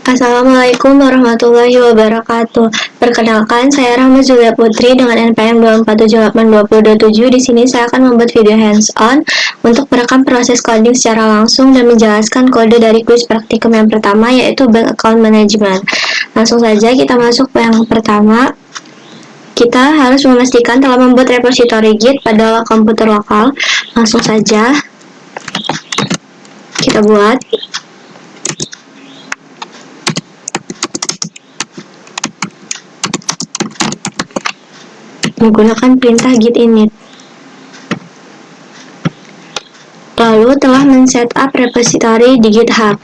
Assalamualaikum warahmatullahi wabarakatuh. Perkenalkan, saya Rahma Julia Putri dengan NPM 2478227. Di sini saya akan membuat video hands-on untuk merekam proses coding secara langsung dan menjelaskan kode dari kuis praktikum yang pertama, yaitu Bank Account Management. Langsung saja kita masuk ke yang pertama. Kita harus memastikan telah membuat repository Git pada komputer lokal. Langsung saja kita buat. Menggunakan perintah git init. Lalu telah men-setup repository di GitHub.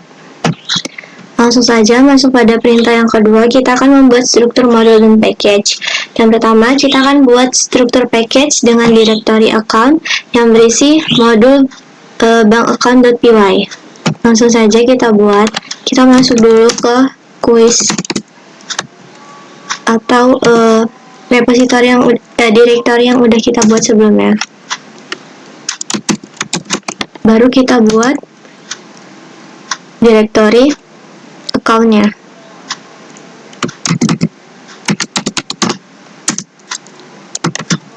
Langsung saja masuk pada perintah yang kedua, kita akan membuat struktur modul dan package. Yang pertama, kita akan buat struktur package dengan directory account yang berisi modul bankaccount.py. Langsung saja kita buat. Kita masuk dulu ke quiz atau repository yang directory yang udah kita buat sebelumnya. Baru kita buat directory account-nya.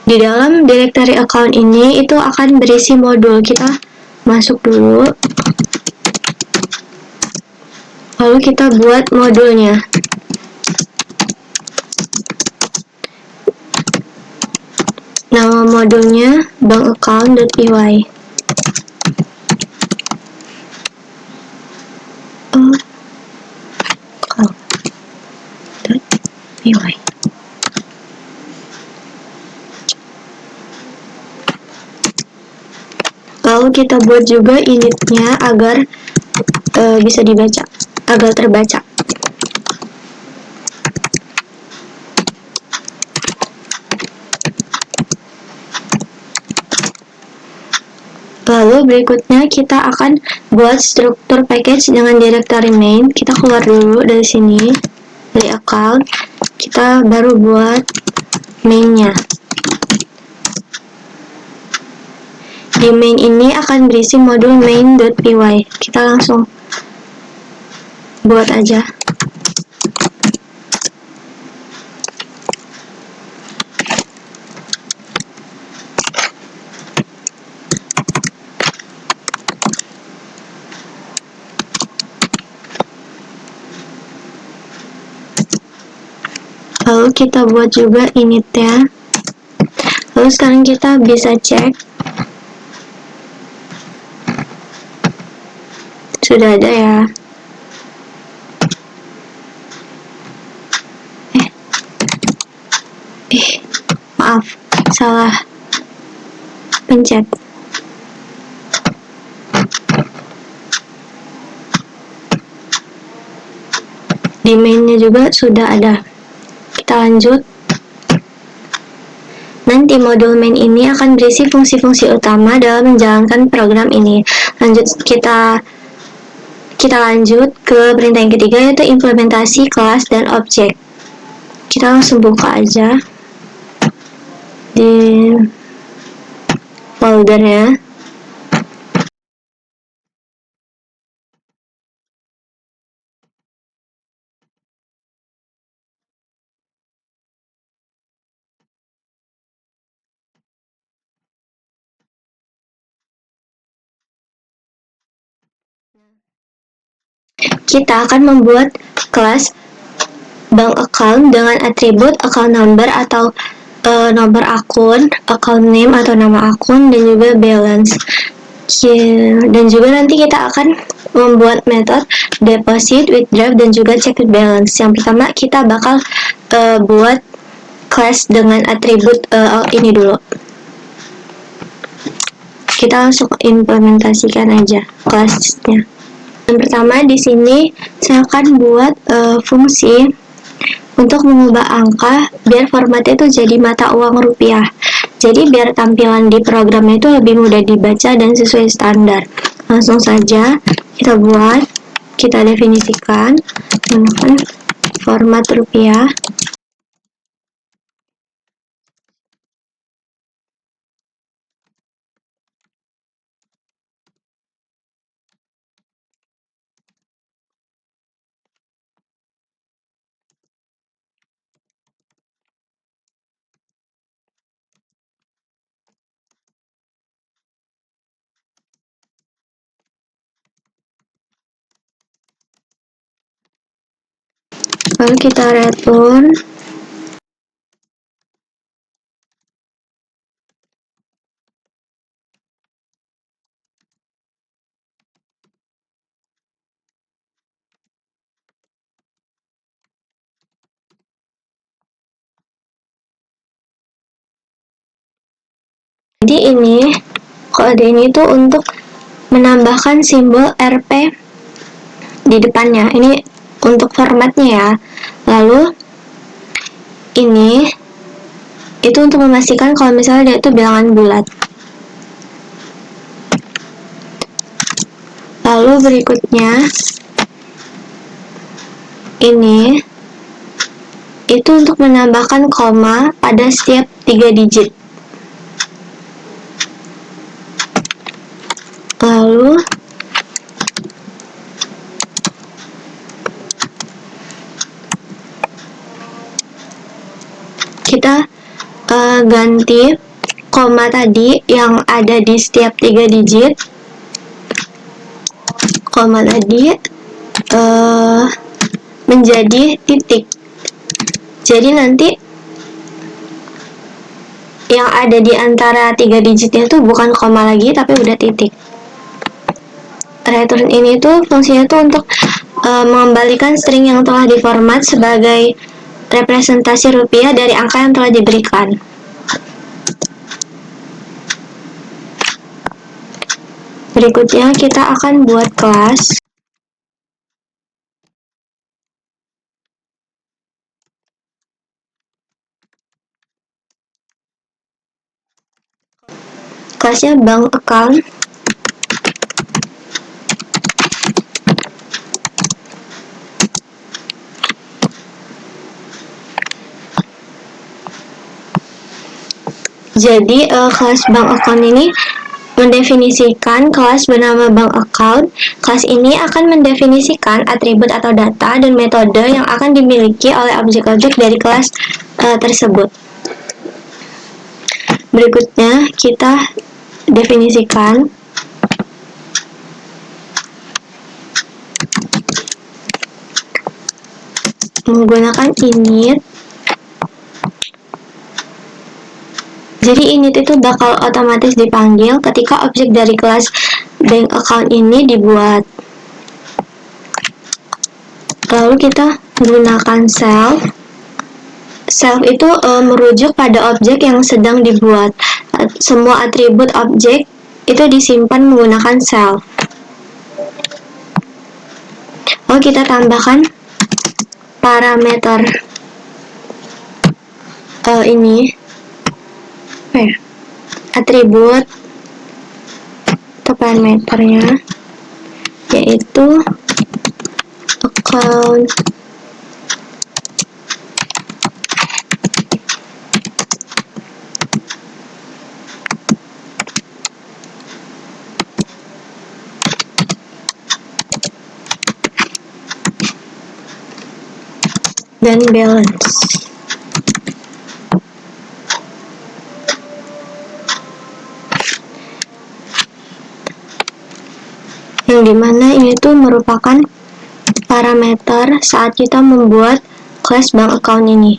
Di dalam directory account ini itu akan berisi modul. Kita masuk dulu, lalu kita buat modulnya. Nama modulnya bankaccount.py. Account.py. Lalu kita buat juga initnya agar bisa dibaca, agar terbaca. Lalu berikutnya kita akan buat struktur package dengan directory main. Kita keluar dulu dari sini, dari account. Kita baru buat main-nya. Di main ini akan berisi modul main.py. Kita langsung buat aja. Lalu kita buat juga initnya. Lalu sekarang kita bisa cek. Sudah ada ya. Maaf, salah pencet. Di mainnya juga sudah ada. Kita lanjut. Nanti modul main ini akan berisi fungsi-fungsi utama dalam menjalankan program ini. Kita lanjut ke perintah yang ketiga, yaitu implementasi kelas dan objek. Kita langsung buka aja di foldernya. Kita akan membuat kelas bank account dengan atribut account number atau nomor akun, account name atau nama akun, dan juga balance. Dan juga nanti kita akan membuat metode deposit, withdraw, dan juga check balance. Yang pertama kita bakal buat kelas dengan atribut ini dulu. Kita langsung implementasikan aja kelasnya. Yang pertama di sini saya akan buat fungsi untuk mengubah angka biar formatnya itu jadi mata uang rupiah. Jadi biar tampilan di programnya itu lebih mudah dibaca dan sesuai standar. Langsung saja kita buat, kita definisikan format rupiah. Lalu kita return. Jadi ini kode ini tuh untuk menambahkan simbol RP di depannya. Ini untuk formatnya ya. Lalu ini itu untuk memastikan kalau misalnya dia itu bilangan bulat. Lalu berikutnya ini itu untuk menambahkan koma pada setiap 3 digit. Lalu kita ganti koma tadi yang ada di setiap 3 digit, koma tadi menjadi titik. Jadi nanti yang ada di antara 3 digitnya itu bukan koma lagi tapi udah titik. Return ini tuh fungsinya tuh untuk mengembalikan string yang telah diformat sebagai representasi rupiah dari angka yang telah diberikan. Berikutnya kita akan buat kelas. Kelasnya bank account. Jadi kelas bank account ini mendefinisikan kelas bernama bank account. Kelas ini akan mendefinisikan atribut atau data dan metode yang akan dimiliki oleh objek-objek dari kelas tersebut. Berikutnya kita definisikan menggunakan init. Jadi init itu bakal otomatis dipanggil ketika objek dari kelas bank account ini dibuat. Lalu kita gunakan self. Self itu merujuk pada objek yang sedang dibuat. Semua atribut objek itu disimpan menggunakan self. Lalu kita tambahkan parameter ini atribut atau parameternya yaitu account dan balance. Yang dimana ini tuh merupakan parameter saat kita membuat kelas bank account ini.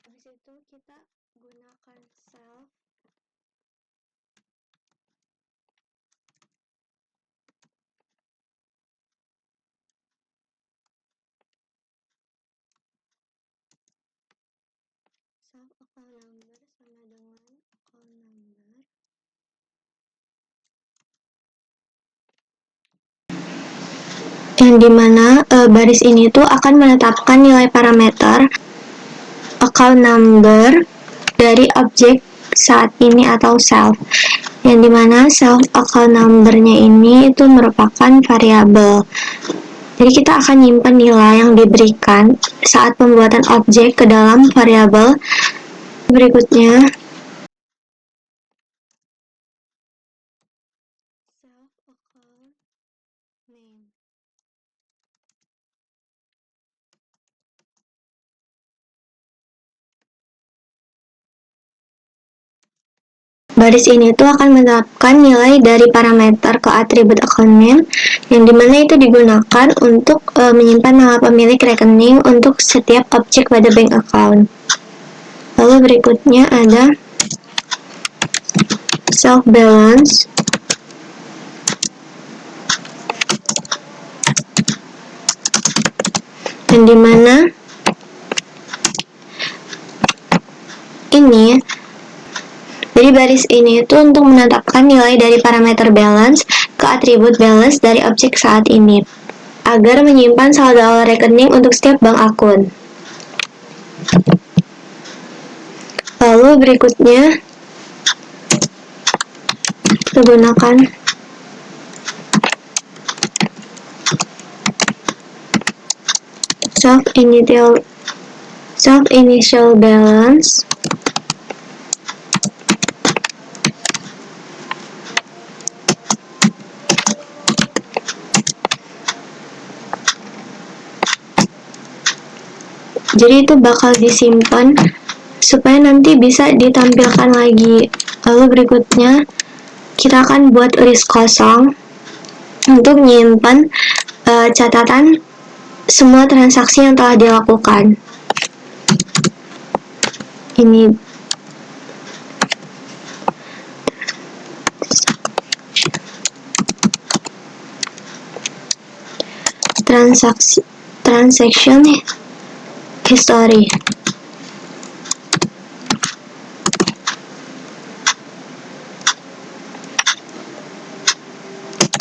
Habis itu kita gunakan self. Self account number sama dengan account number. Yang dimana baris ini tuh akan menetapkan nilai parameter account number dari objek saat ini atau self. Yang dimana self account number-nya ini itu merupakan variabel. Jadi kita akan nyimpan nilai yang diberikan saat pembuatan objek ke dalam variabel berikutnya. Self account name. Baris ini tuh akan menetapkan nilai dari parameter ke atribut account name, yang dimana itu digunakan untuk menyimpan nama pemilik rekening untuk setiap objek pada bank account. Lalu berikutnya ada self balance, yang dimana ini jadi baris ini itu untuk menetapkan nilai dari parameter balance ke atribut balance dari objek saat ini, agar menyimpan saldo awal rekening untuk setiap bank akun. Lalu berikutnya kita gunakan self initial balance, jadi itu bakal disimpan supaya nanti bisa ditampilkan lagi. Lalu berikutnya kita akan buat list kosong untuk menyimpan catatan semua transaksi yang telah dilakukan. Ini transaction history.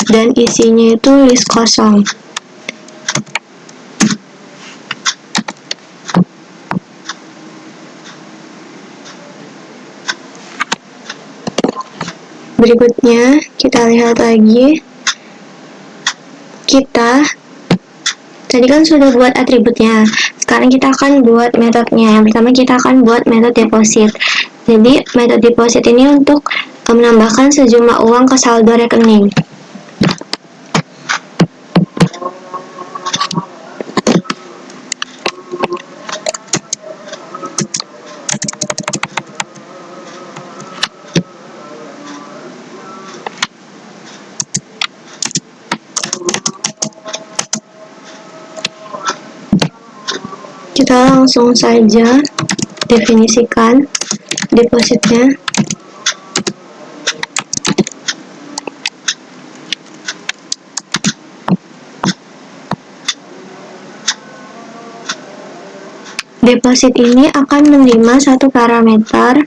Dan isinya itu list kosong. Berikutnya kita lihat lagi, kita tadi kan sudah buat atributnya, sekarang kita akan buat metodenya. Yang pertama kita akan buat metode deposit. Jadi metode deposit ini untuk menambahkan sejumlah uang ke saldo rekening. Kita langsung saja definisikan depositnya. Deposit ini akan menerima satu parameter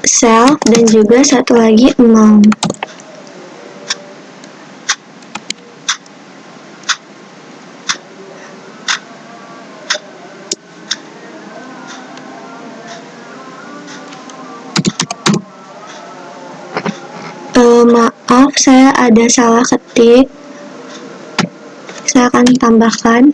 self dan juga satu lagi amount. Maaf, saya ada salah ketik. Saya akan tambahkan.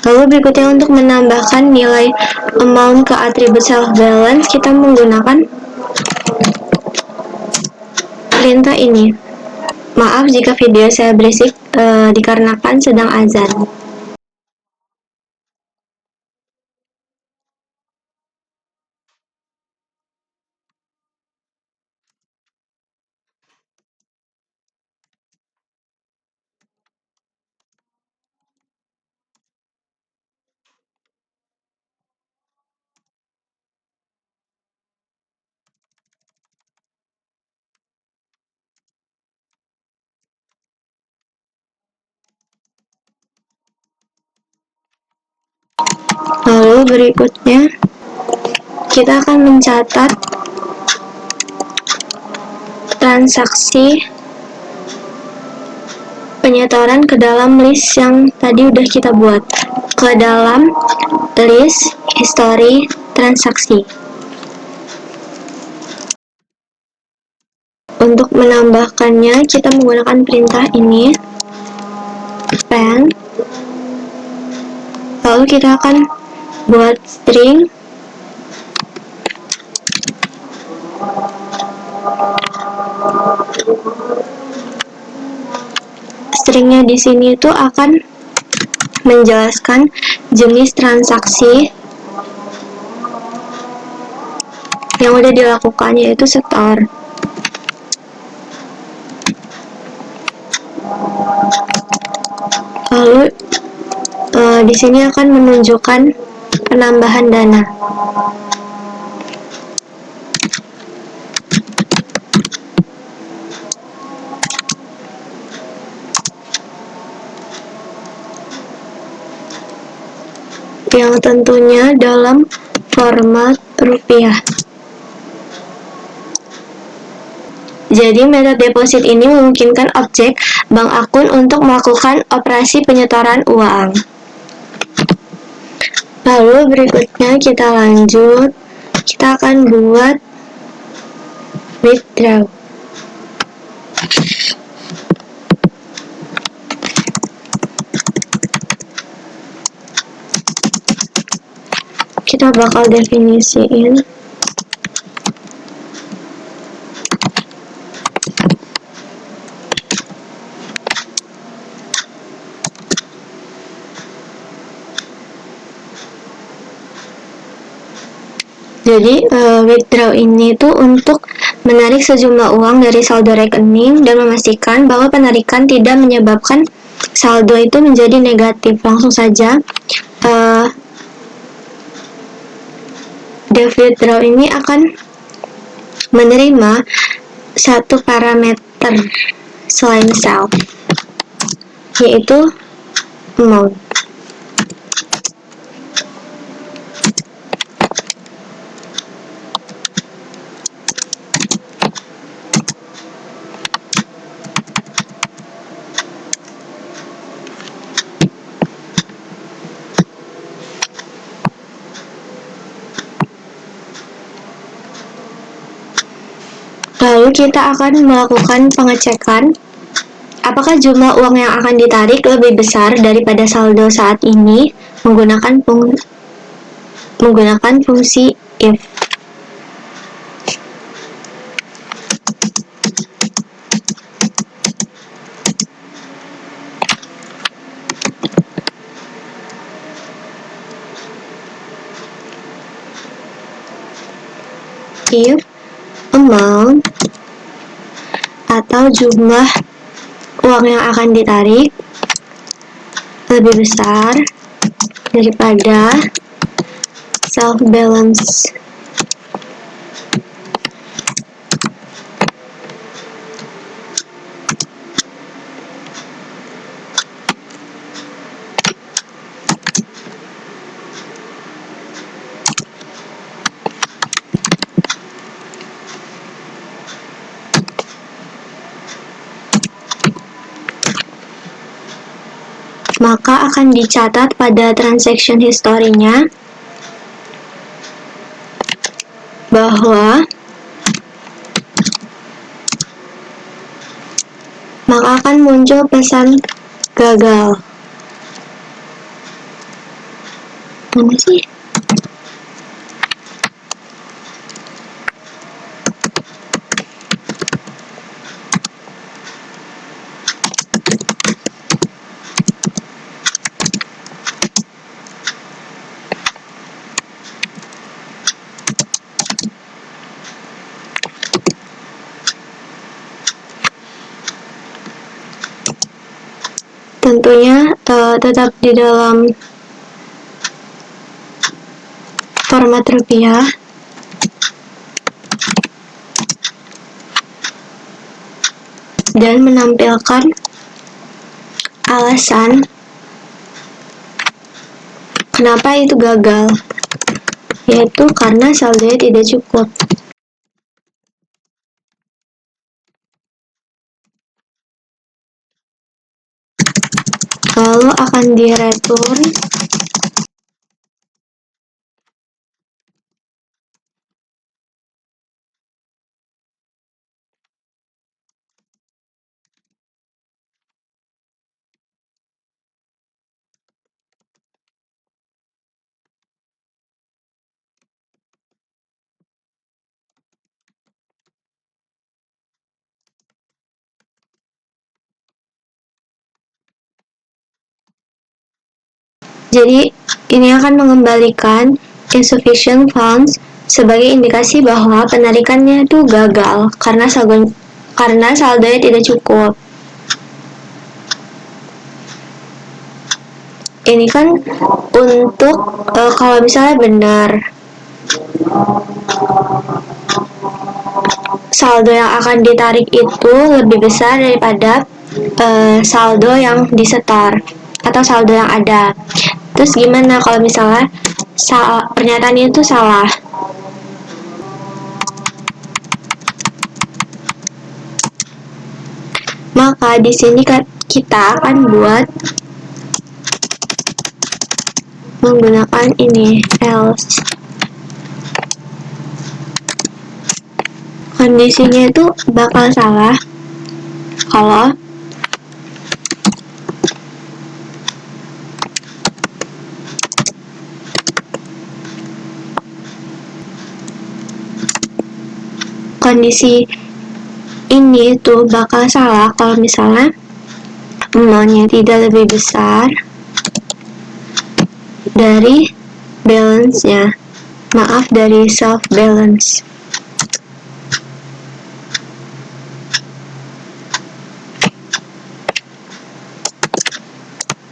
Lalu berikutnya untuk menambahkan nilai amount ke atribut self balance, kita menggunakan perintah ini. Maaf jika video saya berisik dikarenakan sedang azan. berikutnya kita akan mencatat transaksi penyetoran ke dalam list yang tadi udah kita buat, ke dalam list history transaksi. Untuk menambahkannya, kita menggunakan perintah ini, pen, lalu kita akan buat string stringnya di sini itu akan menjelaskan jenis transaksi yang udah dilakukan, yaitu setor. Lalu di sini akan menunjukkan penambahan dana. Yang tentunya dalam format rupiah. Jadi metode deposit ini memungkinkan objek bank akun untuk melakukan operasi penyetoran uang. Lalu berikutnya kita lanjut, kita akan buat withdraw. Kita bakal definisiin jadi withdraw ini tuh untuk menarik sejumlah uang dari saldo rekening dan memastikan bahwa penarikan tidak menyebabkan saldo itu menjadi negatif. Langsung saja, def withdraw ini akan menerima satu parameter selain self, yaitu amount. Lalu kita akan melakukan pengecekan apakah jumlah uang yang akan ditarik lebih besar daripada saldo saat ini menggunakan fungsi if. If amount atau jumlah uang yang akan ditarik lebih besar daripada self balance. Maka akan dicatat pada transaction history-nya bahwa maka akan muncul pesan gagal. Mana sih? Tentunya tetap di dalam format rupiah. Dan menampilkan alasan kenapa itu gagal. yaitu karena saldonya tidak cukup. Lalu akan direturn Jadi, ini akan mengembalikan insufficient funds sebagai indikasi bahwa penarikannya itu gagal karena saldonya tidak cukup. Ini kan untuk kalau misalnya benar saldo yang akan ditarik itu lebih besar daripada saldo yang disetor atau saldo yang ada. Terus gimana kalau misalnya pernyataan itu salah? Maka di sini kita akan buat menggunakan ini else. Kondisinya itu bakal salah kalau kondisi ini tuh bakal salah kalau misalnya amount-nya tidak lebih besar dari balance-nya. Maaf, dari self balance.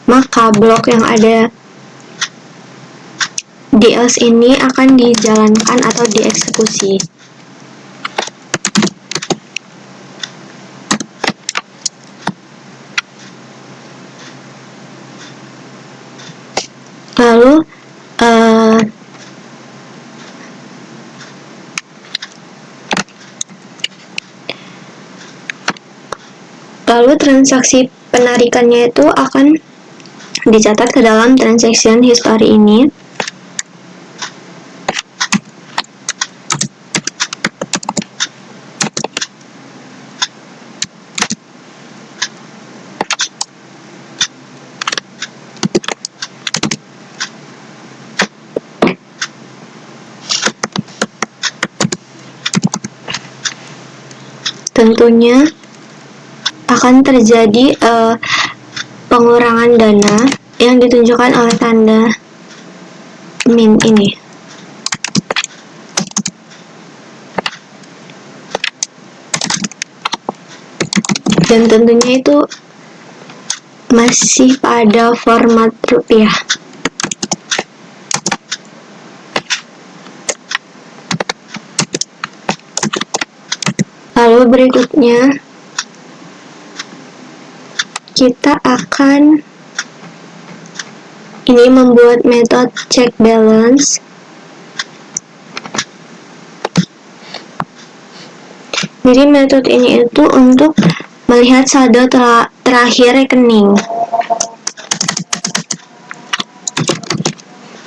Maka blok yang ada di else ini akan dijalankan atau dieksekusi. Lalu transaksi penarikannya itu akan dicatat ke dalam transaction history ini. Tentunya akan terjadi pengurangan dana yang ditunjukkan oleh tanda min ini. Dan tentunya itu masih pada format rupiah. Lalu berikutnya kita akan membuat metode check balance. Jadi metode ini itu untuk melihat saldo terakhir rekening.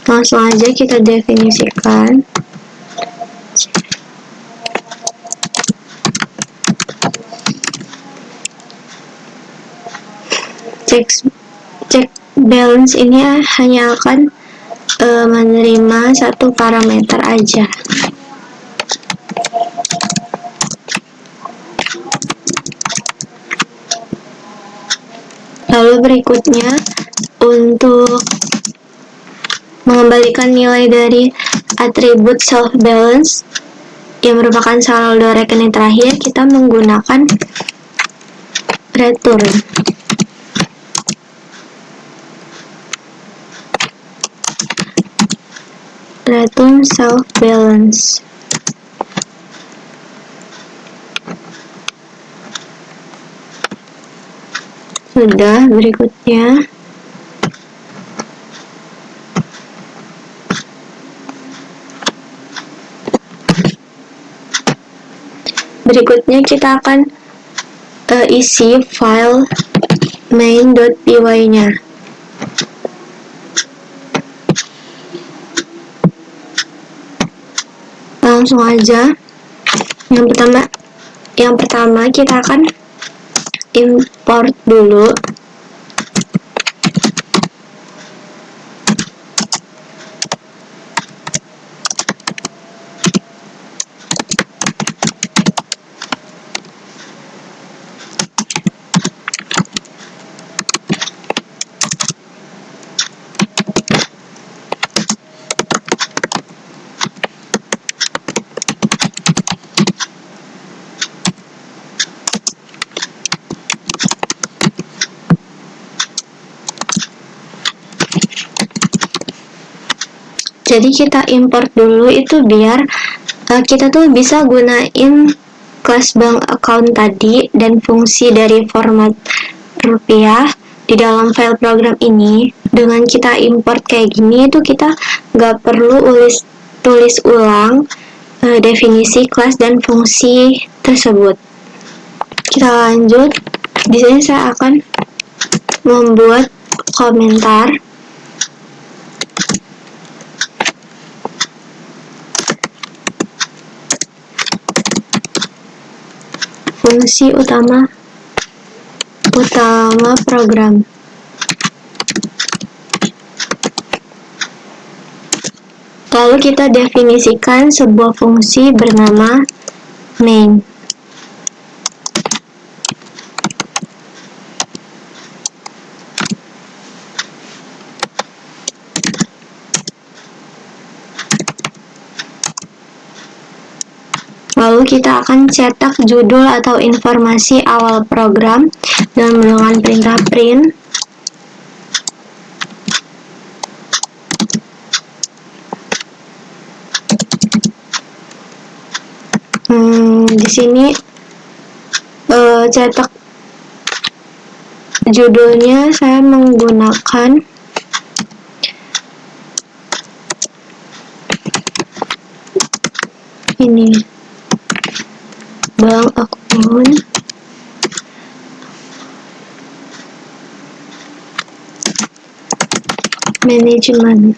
Langsung aja kita definisikan. Check balance ini hanya akan menerima satu parameter aja. Lalu berikutnya untuk mengembalikan nilai dari atribut self balance yang merupakan saldo rekening terakhir, kita menggunakan return. Return self balance. Sudah, berikutnya Berikutnya kita akan isi file main.py-nya. Langsung aja. Yang pertama kita akan import dulu jadi kita import dulu itu biar kita tuh bisa gunain kelas bank account tadi dan fungsi dari format rupiah di dalam file program ini. Dengan kita import kayak gini itu kita nggak perlu tulis ulang definisi kelas dan fungsi tersebut. Kita lanjut. Di sini saya akan membuat komentar fungsi utama program. Lalu kita definisikan sebuah fungsi bernama main. Lalu kita akan cetak judul atau informasi awal program dengan menggunakan perintah print. Di sini cetak judulnya saya menggunakan ini. Bank account management.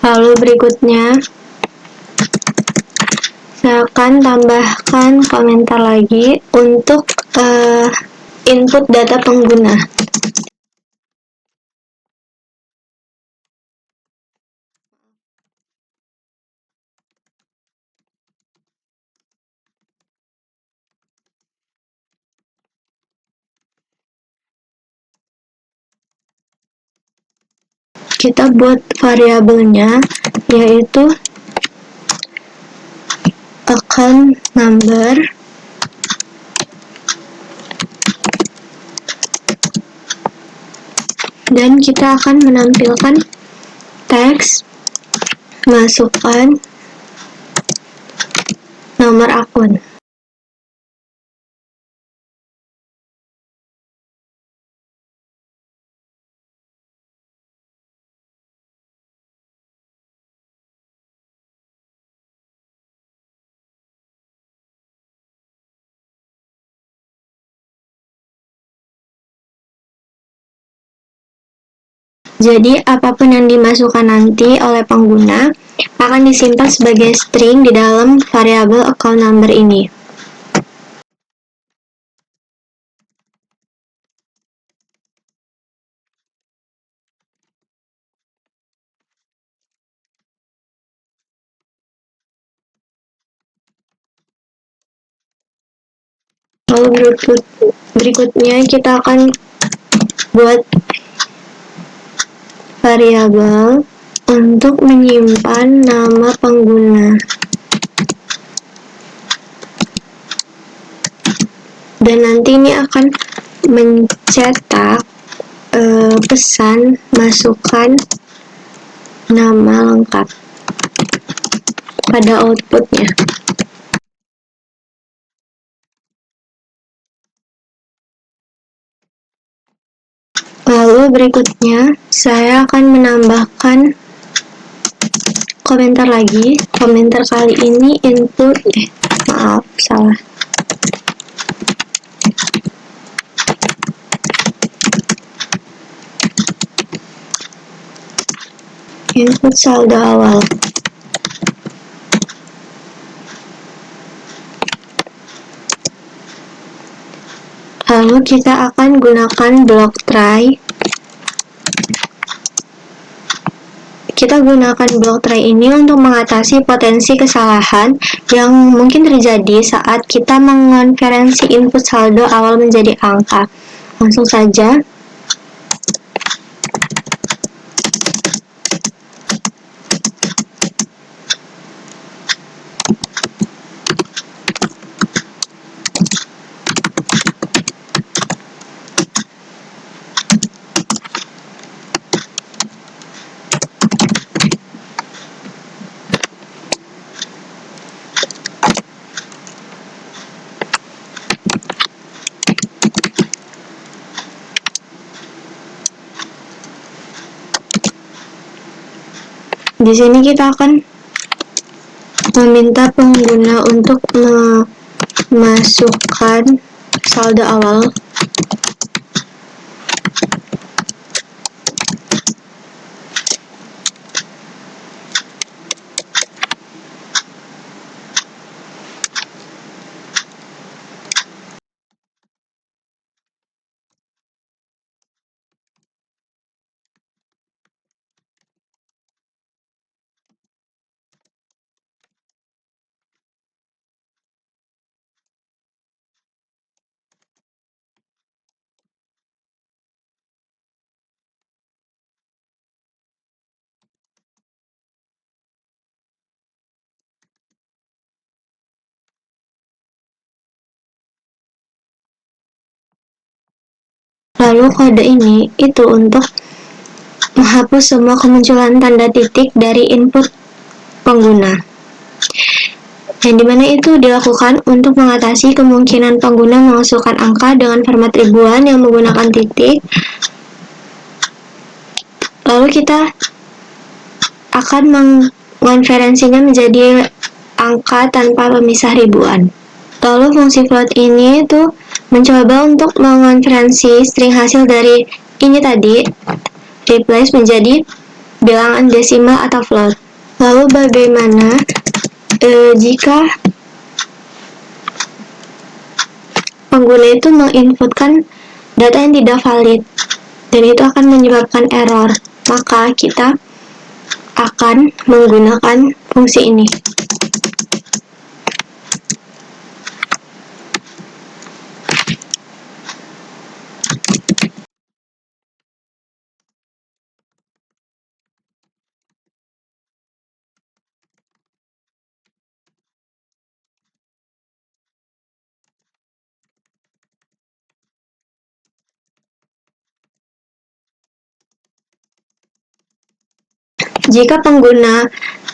Lalu berikutnya saya akan tambahkan komentar lagi untuk input data pengguna. Kita buat variabelnya yaitu account number dan kita akan menampilkan teks, masukkan nomor akun. Jadi, apapun yang dimasukkan nanti oleh pengguna akan disimpan sebagai string di dalam variabel account number ini. Lalu berikutnya kita akan buat variabel untuk menyimpan nama pengguna. Dan nanti ini akan mencetak pesan masukkan nama lengkap. pada outputnya. Lalu berikutnya, saya akan menambahkan komentar lagi. Komentar kali ini input, maaf, salah. Input saldo awal. Lalu kita akan gunakan block try. Kita gunakan block try ini untuk mengatasi potensi kesalahan yang mungkin terjadi saat kita mengonversi input saldo awal menjadi angka. Langsung saja. Di sini kita akan meminta pengguna untuk memasukkan saldo awal. Lalu kode ini itu untuk menghapus semua kemunculan tanda titik dari input pengguna. Yang dimana itu dilakukan untuk mengatasi kemungkinan pengguna memasukkan angka dengan format ribuan yang menggunakan titik. Lalu kita akan mengonferensinya menjadi angka tanpa pemisah ribuan. Lalu fungsi float ini tuh mencoba untuk mengonferensi string hasil dari ini tadi, replace menjadi bilangan desimal atau float. Lalu bagaimana jika pengguna itu menginputkan data yang tidak valid dan itu akan menyebabkan error? Maka kita akan menggunakan fungsi ini. Jika pengguna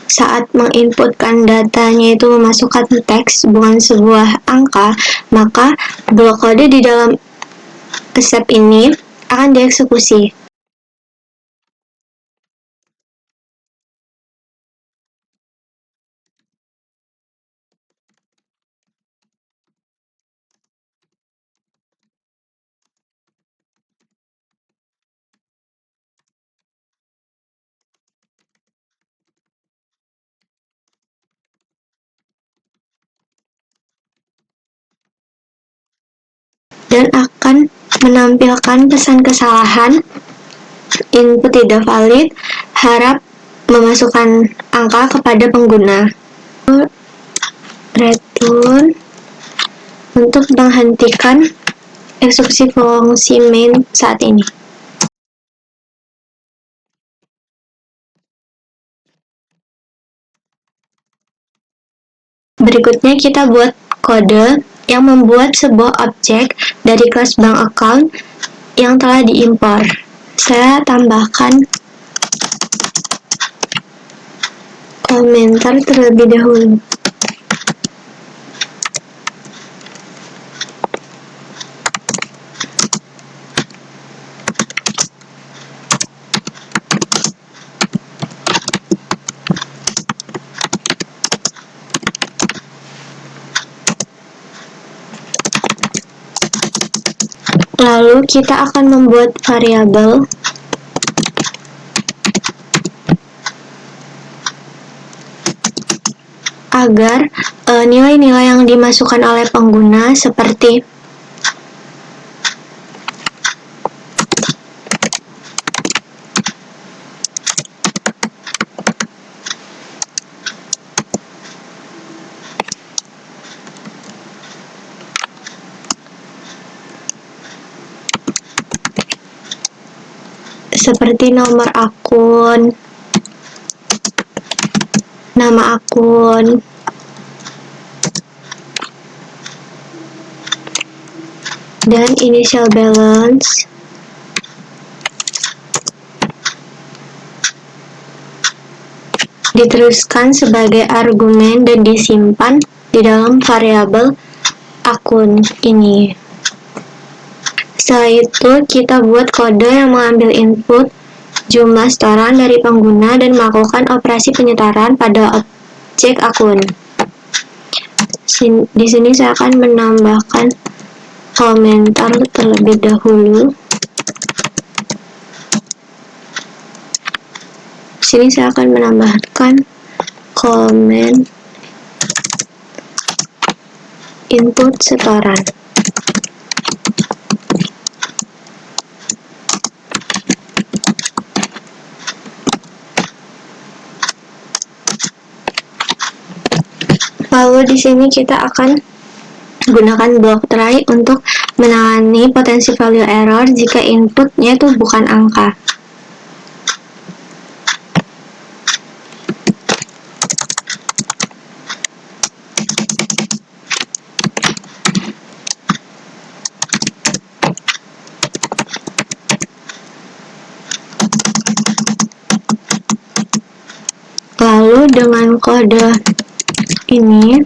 saat menginputkan datanya itu memasukkan teks bukan sebuah angka, maka blok kode di dalam step ini akan dieksekusi. Dan akan menampilkan pesan kesalahan, input tidak valid, harap memasukkan angka kepada pengguna. Return untuk menghentikan eksekusi fungsi main saat ini. Berikutnya kita buat kode yang membuat sebuah objek dari kelas bank account yang telah diimpor. Saya tambahkan komentar terlebih dahulu. Lalu kita akan membuat variabel agar nilai-nilai yang dimasukkan oleh pengguna seperti nomor akun, nama akun, dan initial balance diteruskan sebagai argumen dan disimpan di dalam variabel akun ini. Setelah itu, kita buat kode yang mengambil input jumlah setoran dari pengguna dan melakukan operasi penyetoran pada objek akun. Di sini saya akan menambahkan komentar terlebih dahulu. Di sini saya akan menambahkan komen input setoran. Lalu di sini kita akan gunakan block try untuk menangani potensi value error jika inputnya itu bukan angka. Lalu dengan kode ini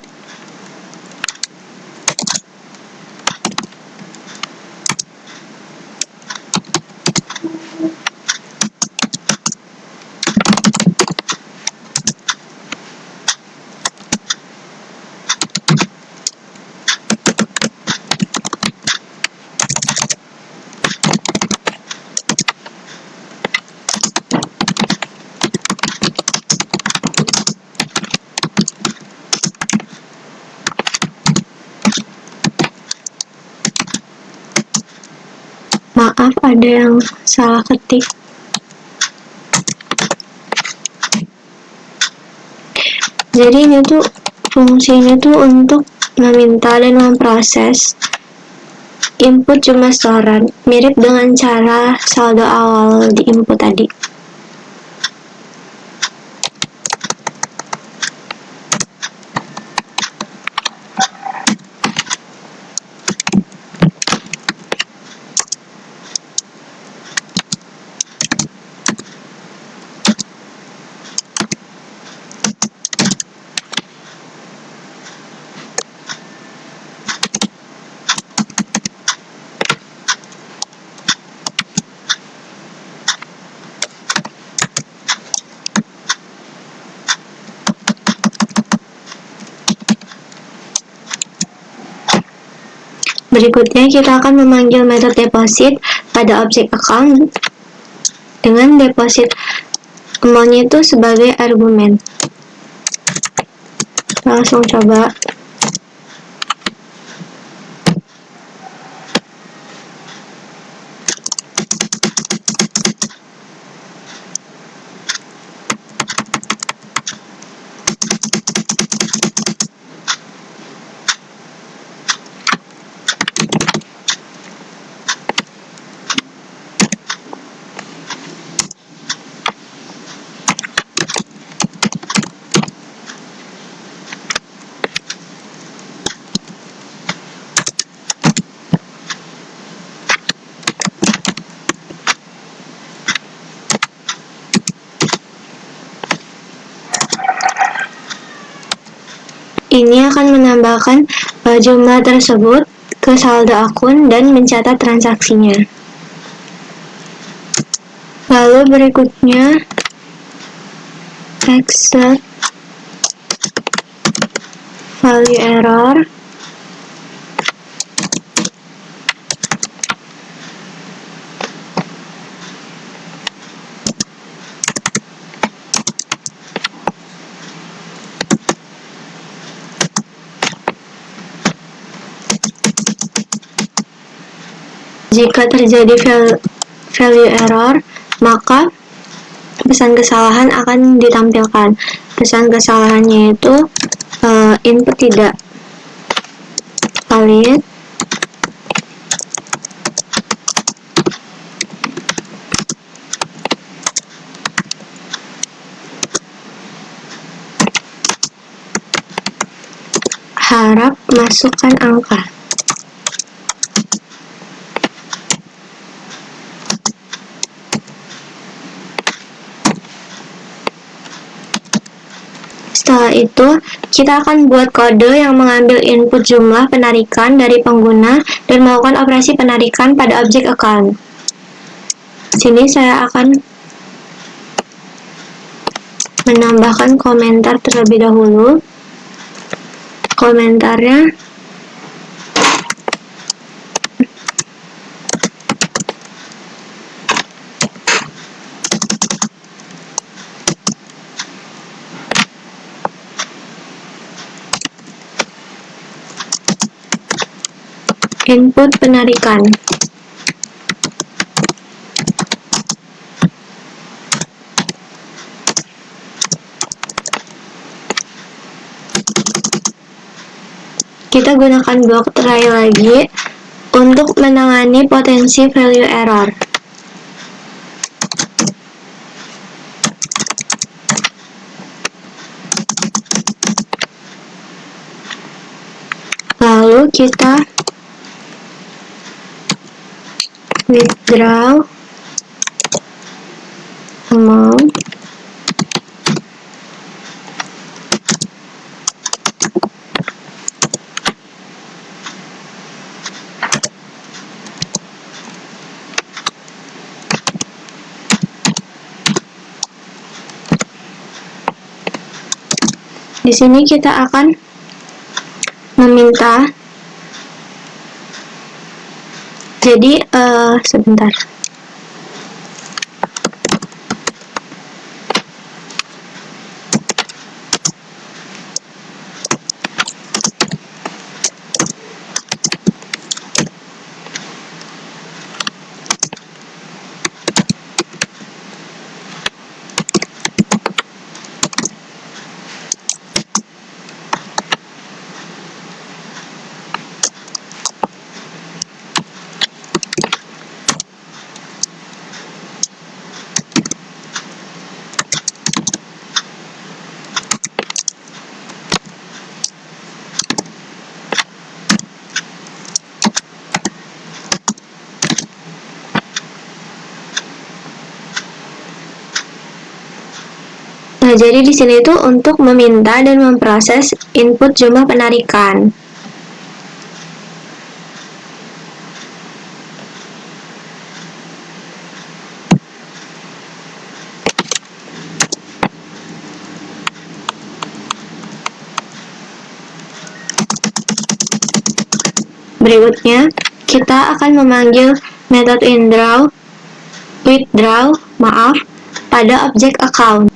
maaf ada yang salah ketik. Jadi ini tuh fungsinya tuh untuk meminta dan memproses input jumlah setoran, mirip dengan cara saldo awal di input tadi. Berikutnya kita akan memanggil metode deposit pada objek account dengan deposit amount itu sebagai argumen. Langsung coba. ini akan menambahkan jumlah tersebut ke saldo akun dan mencatat transaksinya. Lalu berikutnya extract value error. Jika terjadi value error, maka pesan kesalahan akan ditampilkan. Pesan kesalahannya itu input tidak valid, harap masukkan angka. Setelah itu, kita akan buat kode yang mengambil input jumlah penarikan dari pengguna dan melakukan operasi penarikan pada objek account. Sini saya akan menambahkan komentar terlebih dahulu. Komentarnya input penarikan. Kita gunakan blok try lagi untuk menangani potensi value error. Lalu kita withdraw amount di sini kita akan meminta. Jadi sebentar. Nah, jadi di sini itu untuk meminta dan memproses input jumlah penarikan. Berikutnya, kita akan memanggil metode withdraw pada objek account.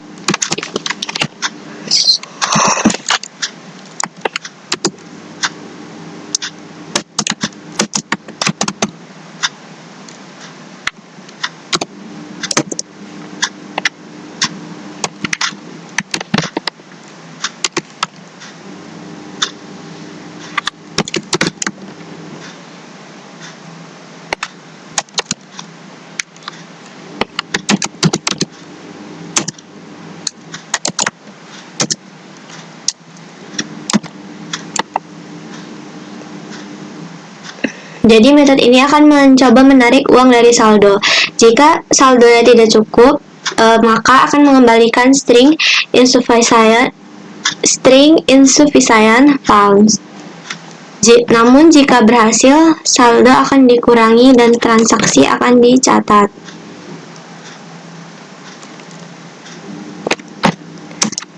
Jadi metode ini akan mencoba menarik uang dari saldo. Jika saldonya tidak cukup, maka akan mengembalikan string insufficient string insufficient found. Namun jika berhasil, saldo akan dikurangi dan transaksi akan dicatat.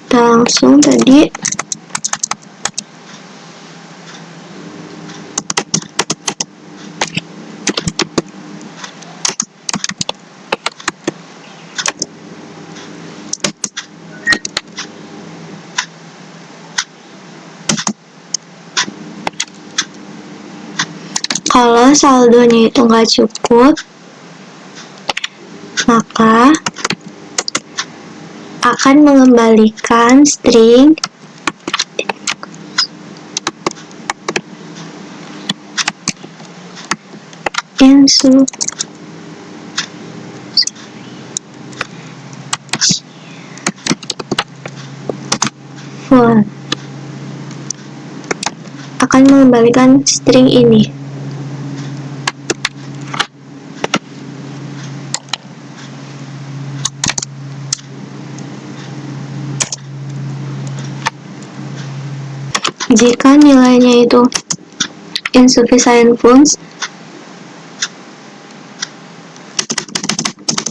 Kita langsung tadi kalau saldonya itu nggak cukup, maka akan mengembalikan string insufficient akan mengembalikan string ini. Jika nilainya itu insufficient funds,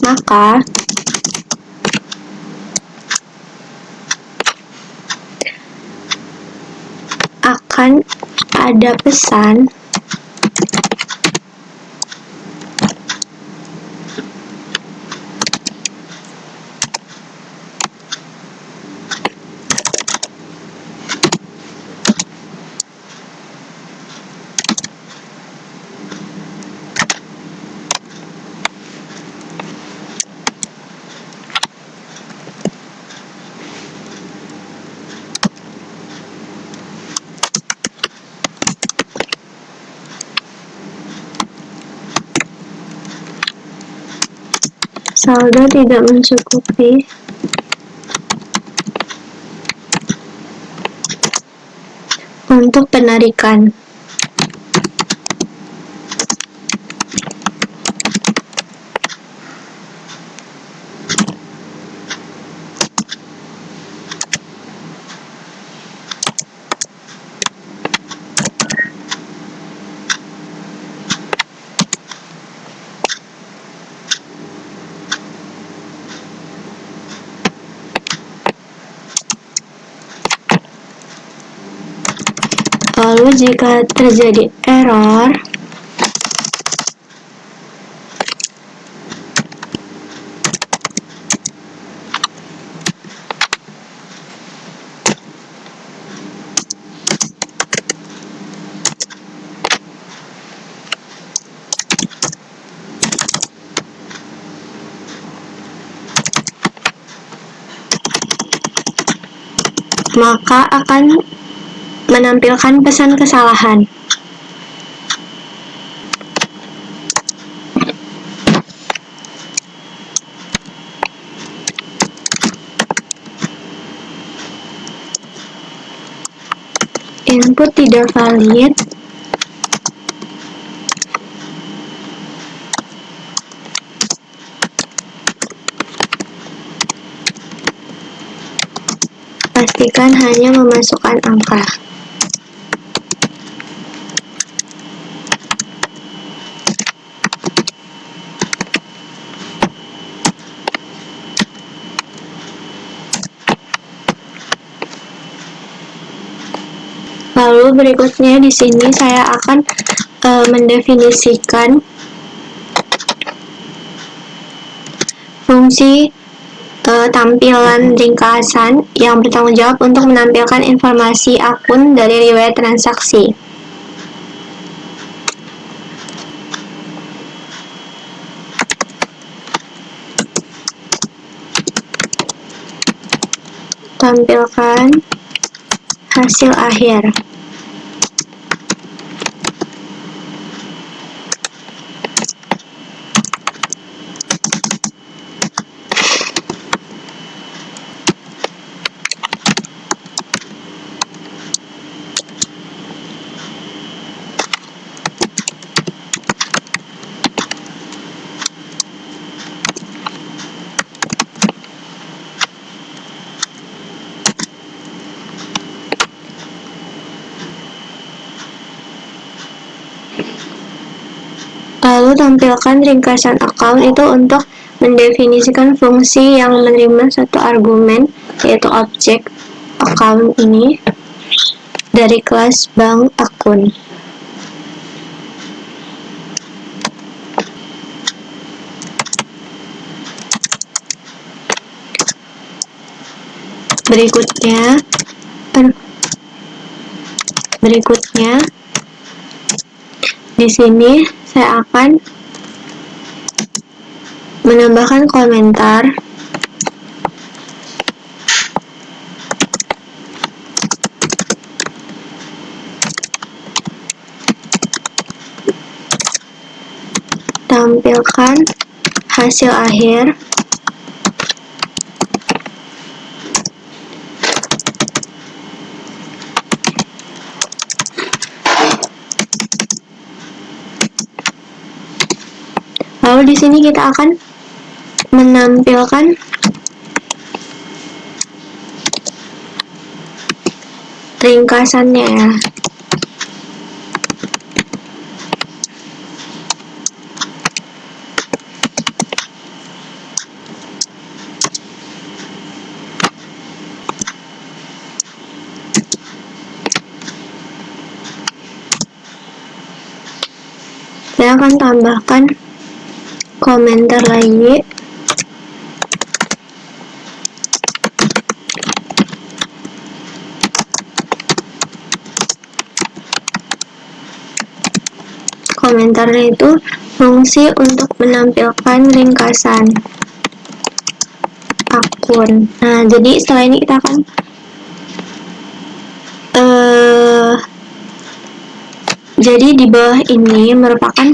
maka akan ada pesan saldo tidak mencukupi untuk penarikan. Lalu jika terjadi error, maka akan menampilkan pesan kesalahan. Input tidak valid. Pastikan hanya memasukkan angka. Lalu berikutnya di sini saya akan mendefinisikan fungsi tampilan ringkasan yang bertanggung jawab untuk menampilkan informasi akun dari riwayat transaksi. Tampilkan hasil akhir. Lalu tampilkan ringkasan account itu untuk mendefinisikan fungsi yang menerima satu argumen, yaitu objek account ini dari kelas bank akun. Berikutnya di sini saya akan menambahkan komentar tampilkan hasil akhir lalu di sini kita akan menampilkan ringkasannya ya. Saya akan tambahkan komentar lagi. Komentarnya itu fungsi untuk menampilkan ringkasan akun. Nah, jadi setelah ini kita akan jadi di bawah ini merupakan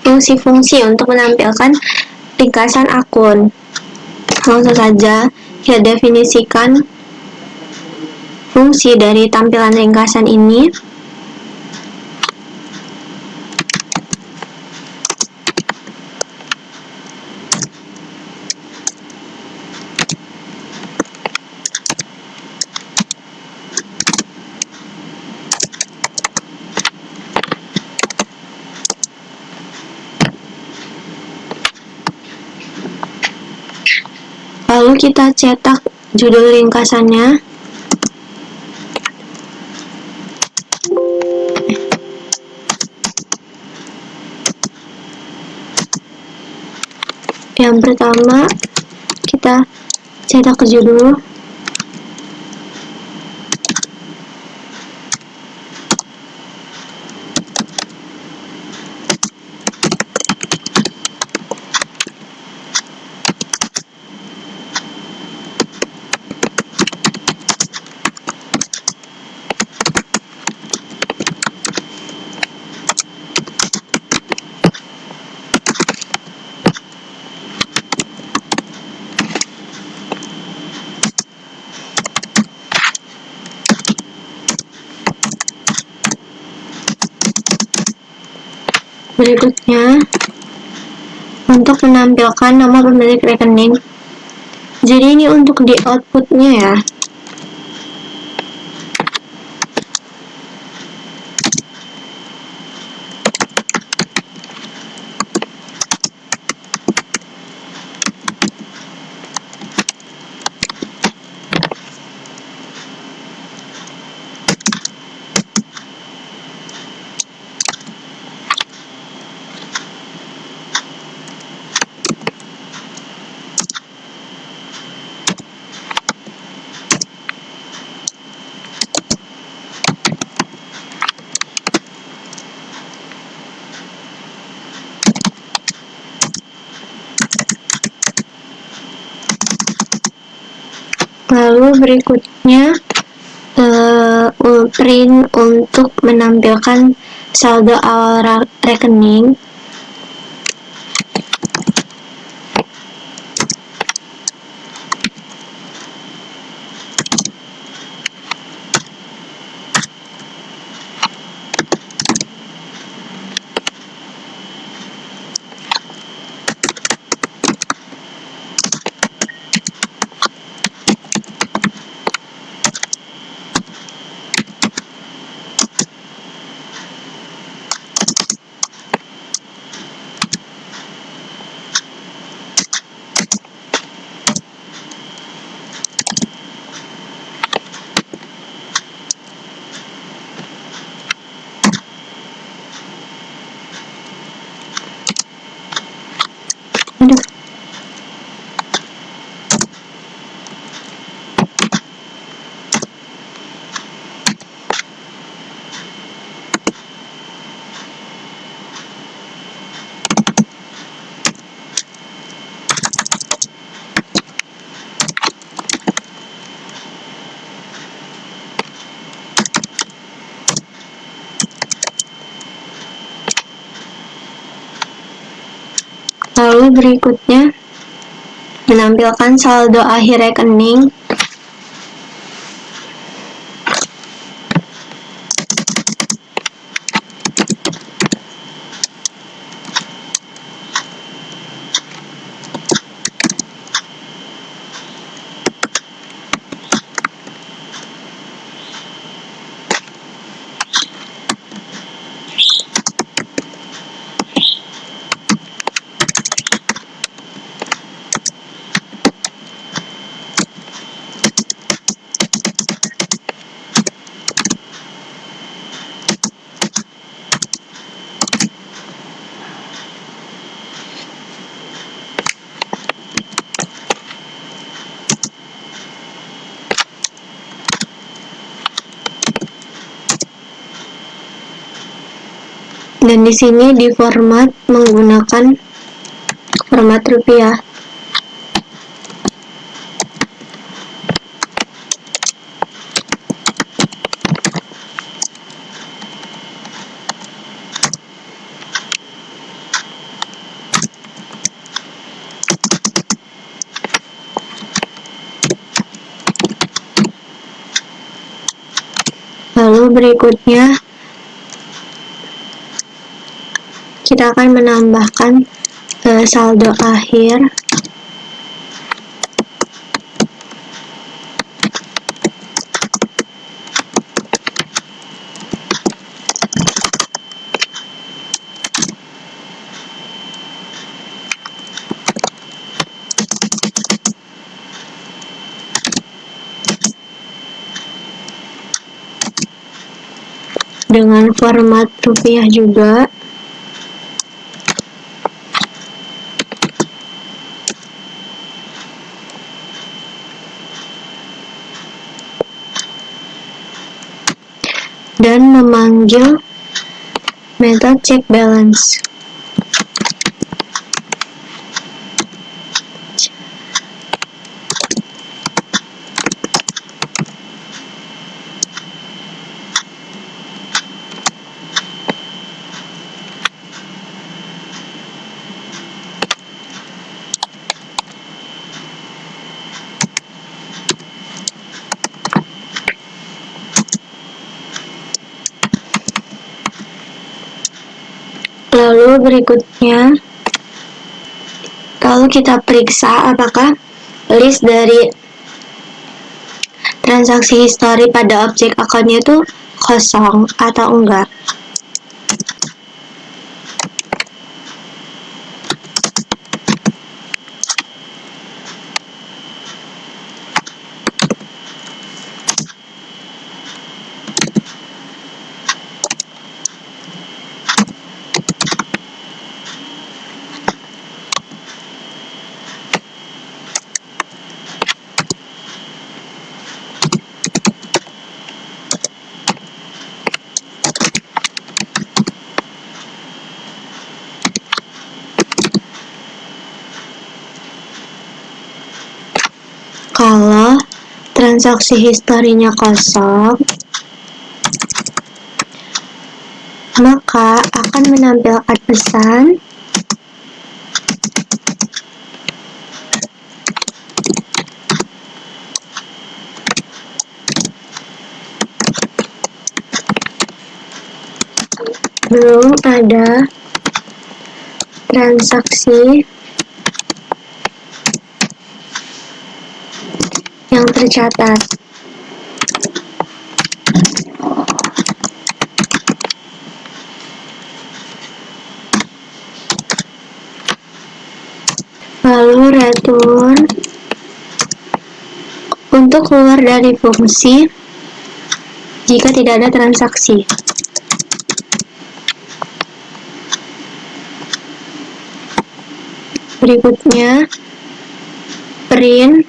fungsi-fungsi untuk menampilkan ringkasan akun. Langsung saja kita definisikan fungsi dari tampilan ringkasan ini. Lalu kita cetak judul ringkasannya. Yang pertama, kita cetak judul. Berikutnya, untuk menampilkan nama pemilik rekening. Jadi ini untuk di outputnya ya. Lalu berikutnya print untuk menampilkan saldo awal rekening. Lalu berikutnya menampilkan saldo akhir rekening. Dan di sini diformat menggunakan format rupiah. Lalu berikutnya kita akan menambahkan saldo akhir. Dengan format rupiah juga. Dan memanggil metode check balance. Lalu berikutnya, kalau kita periksa apakah list dari transaksi histori pada objek akunnya itu kosong atau enggak. Kalau transaksi historinya kosong, maka akan menampilkan pesan belum ada transaksi yang tercatat. Lalu return untuk keluar dari fungsi jika tidak ada transaksi. Berikutnya, print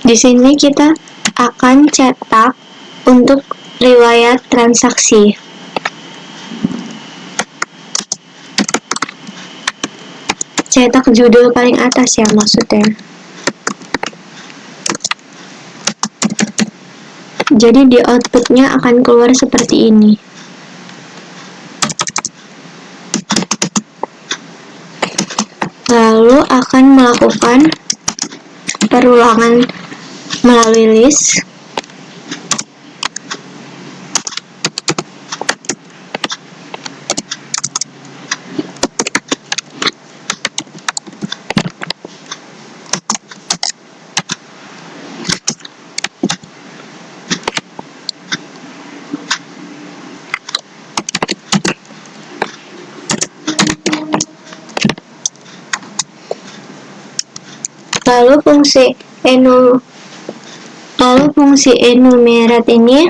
di sini kita akan cetak untuk riwayat transaksi. Cetak judul paling atas ya maksudnya. Jadi di outputnya akan keluar seperti ini. Lalu akan melakukan perulangan melalui list. Lalu fungsi enumerate ini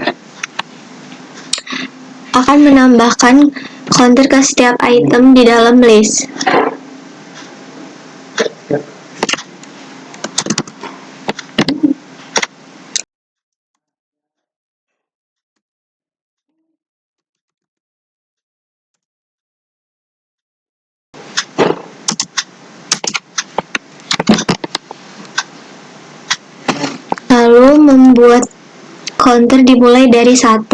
akan menambahkan counter ke setiap item di dalam list. Lalu membuat counter dimulai dari 1.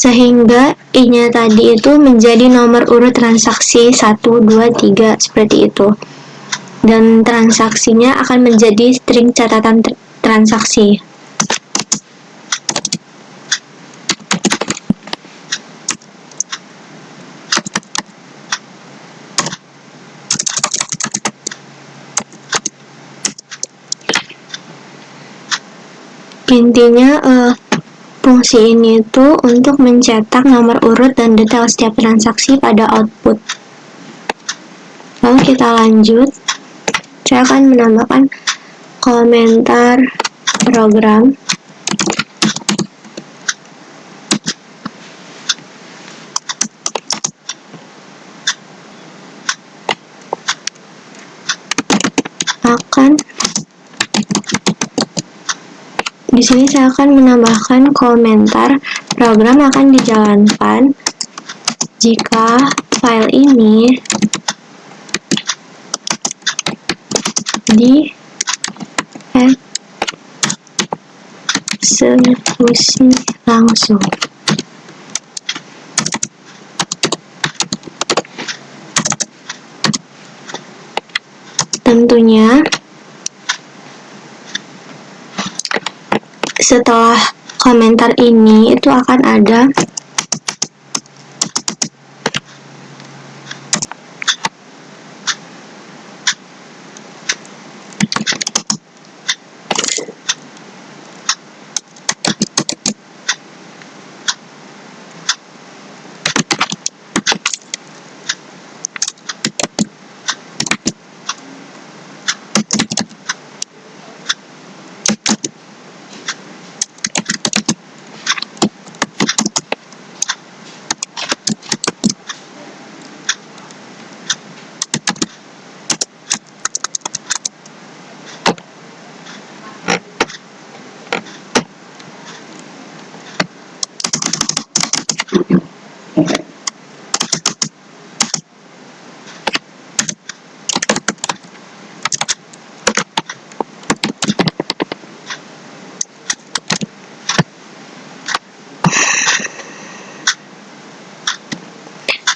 Sehingga I-nya tadi itu menjadi nomor urut transaksi 1, 2, 3 seperti itu. Dan transaksinya akan menjadi string catatan transaksi. Intinya fungsi ini itu untuk mencetak nomor urut dan detail setiap transaksi pada output. Lalu kita lanjut. Saya akan menambahkan komentar program. Di sini saya akan menambahkan komentar program akan dijalankan jika file ini dieksekusi langsung. Tentunya setelah komentar ini itu akan ada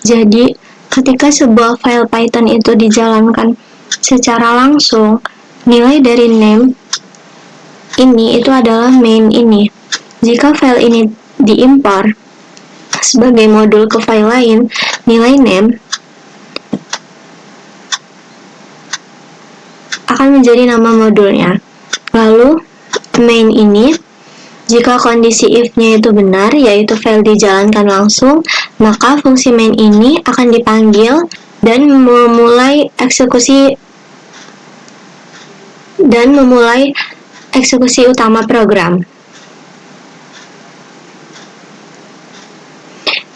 Jadi, ketika sebuah file Python itu dijalankan secara langsung, nilai dari name ini itu adalah main ini. Jika file ini diimpor sebagai modul ke file lain, nilai name menjadi nama modulnya. Lalu main ini, jika kondisi if-nya itu benar, yaitu file dijalankan langsung, maka fungsi main ini akan dipanggil dan memulai eksekusi utama program.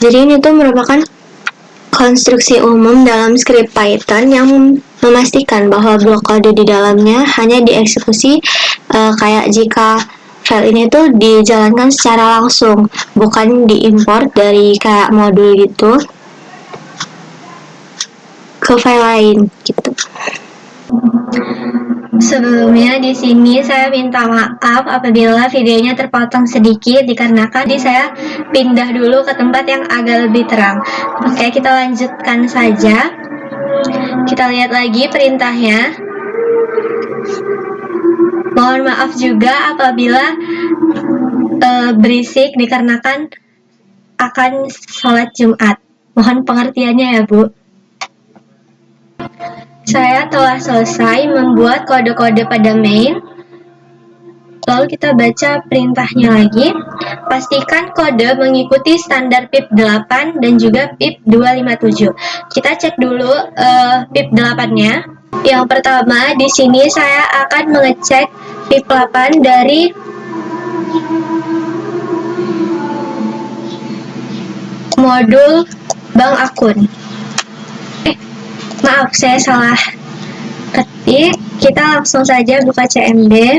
Jadi ini tuh merupakan konstruksi umum dalam script Python yang memastikan bahwa blok kode di dalamnya hanya dieksekusi kayak jika file ini tuh dijalankan secara langsung, bukan diimport dari kayak modul gitu ke file lain gitu. Sebelumnya di sini saya minta maaf apabila videonya terpotong sedikit dikarenakan saya pindah dulu ke tempat yang agak lebih terang. Oke, kita lanjutkan saja. Kita lihat lagi perintahnya. Mohon maaf juga apabila berisik dikarenakan akan sholat Jumat. Mohon pengertiannya ya, Bu. Saya telah selesai membuat kode-kode pada main. Lalu kita baca perintahnya lagi. Pastikan kode mengikuti standar pip 8 dan juga pip 257. Kita cek dulu pip 8-nya. Yang pertama, di sini saya akan mengecek pip 8 dari modul bank akun. Maaf, saya salah ketik. Kita langsung saja buka CMD.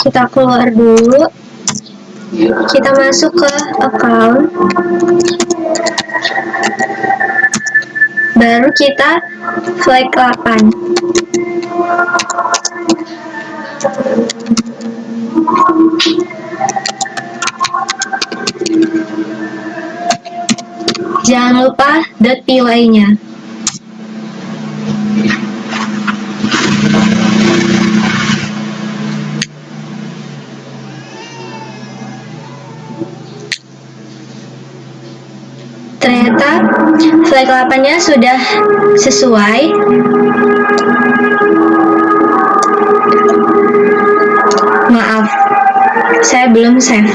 Kita keluar dulu. Kita masuk ke account. Baru kita flag 8. Jangan lupa .py-nya. Ternyata flag 8-nya sudah sesuai. Maaf, saya belum save.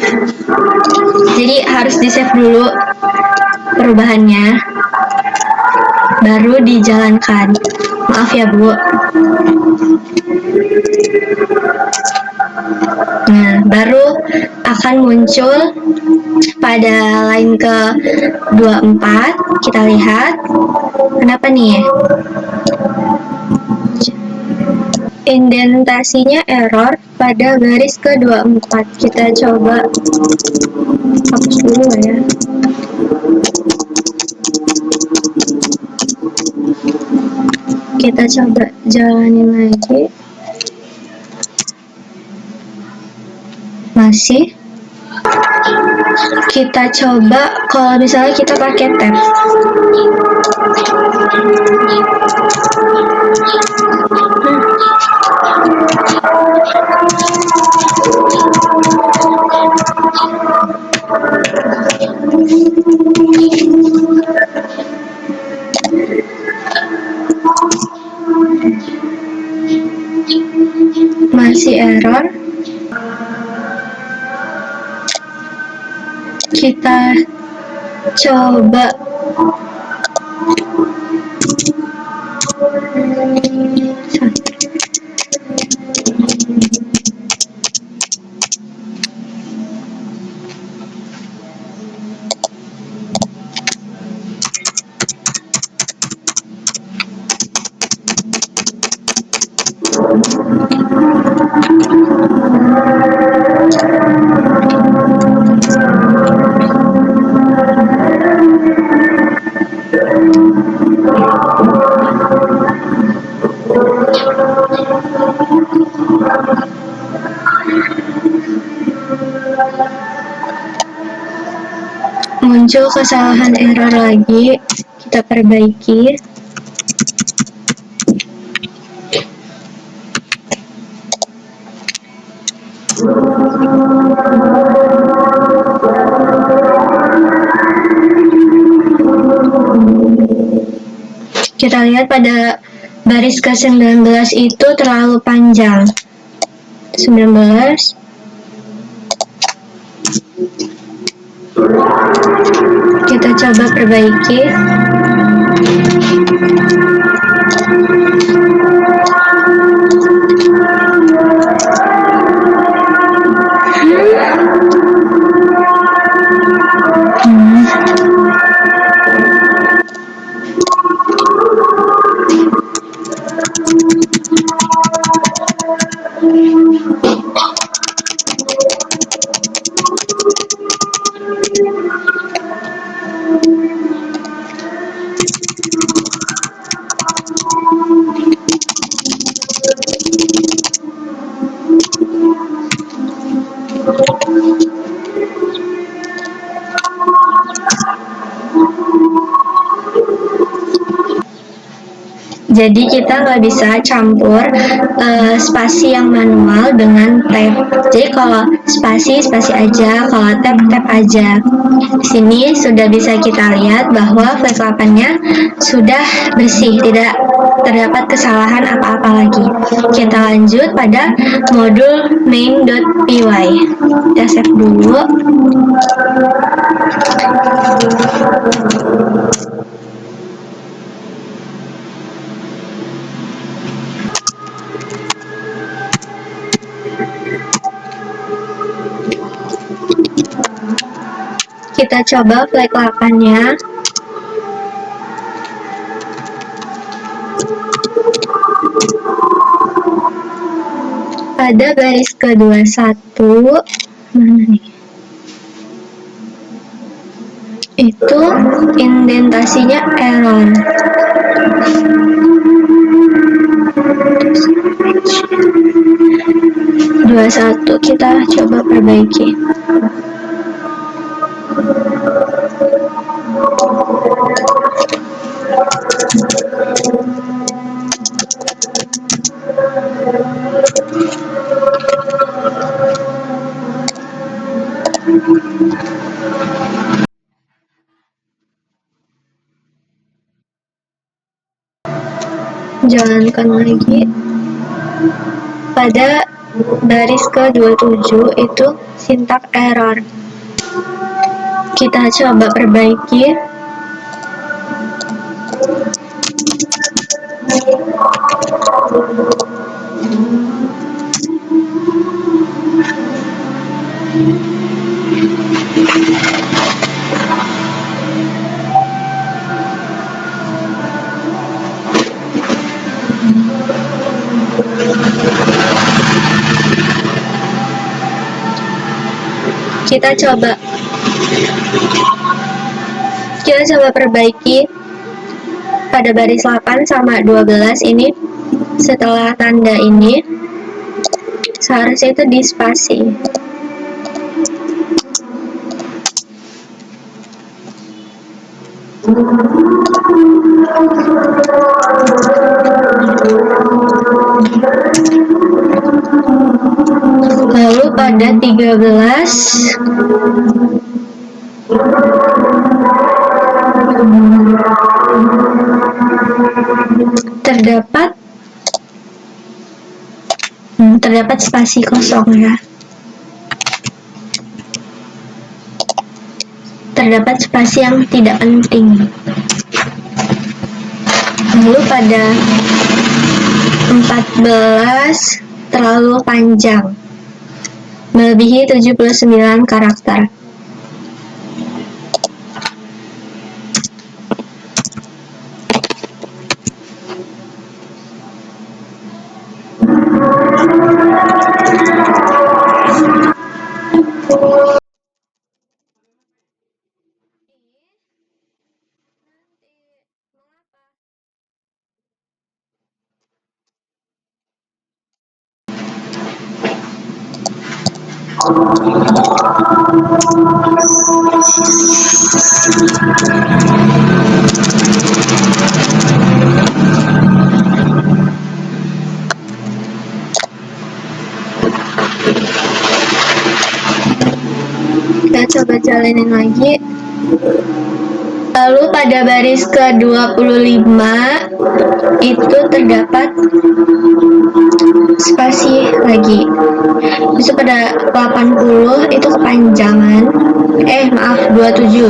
Jadi harus di-save dulu perubahannya, baru dijalankan. Maaf ya, Bu. Nah, baru akan muncul pada line ke 24. Kita lihat. Kenapa nih? Indentasinya error pada baris ke 24. Kita coba hapus dulu ya. Kita coba jalanin lagi. Masih. Kita coba kalau misalnya kita pakai tab. Masih error. Kita coba muncul kesalahan error lagi. Kita perbaiki. Kita lihat pada baris ke-19 itu terlalu panjang. 19. Kita coba perbaiki. Jadi kita nggak bisa campur spasi yang manual dengan tab. Jadi kalau spasi aja, kalau tab aja. Di sini sudah bisa kita lihat bahwa flag 8-nya sudah bersih, tidak terdapat kesalahan apa-apa lagi. Kita lanjut pada modul main.py. Kita save dulu. Kita coba flag 8-nya. Pada baris ke-21, mana nih? Itu indentasinya error. Dua satu kita coba perbaiki. Jalankan lagi. Pada baris ke-27 itu sintak error. Kita coba perbaiki. Kita coba perbaiki pada baris 8 sama 12 ini. Setelah tanda ini seharusnya itu di spasi. Lalu pada 13 terdapat spasi kosong ya. Terdapat spasi yang tidak penting. Lalu pada 14 terlalu panjang, melebihi 79 karakter. Kita coba jalanin lagi. Lalu pada baris ke-25 itu terdapat spasi lagi. Terus pada 80 itu kepanjangan. Maaf, 27.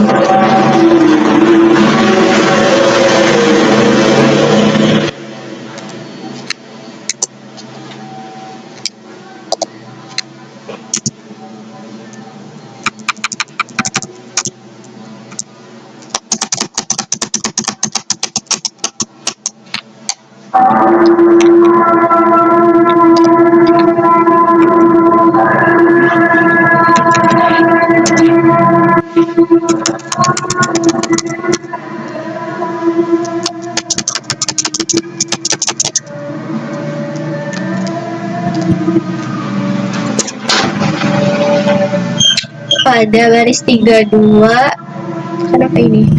Pada baris 32, kenapa ini?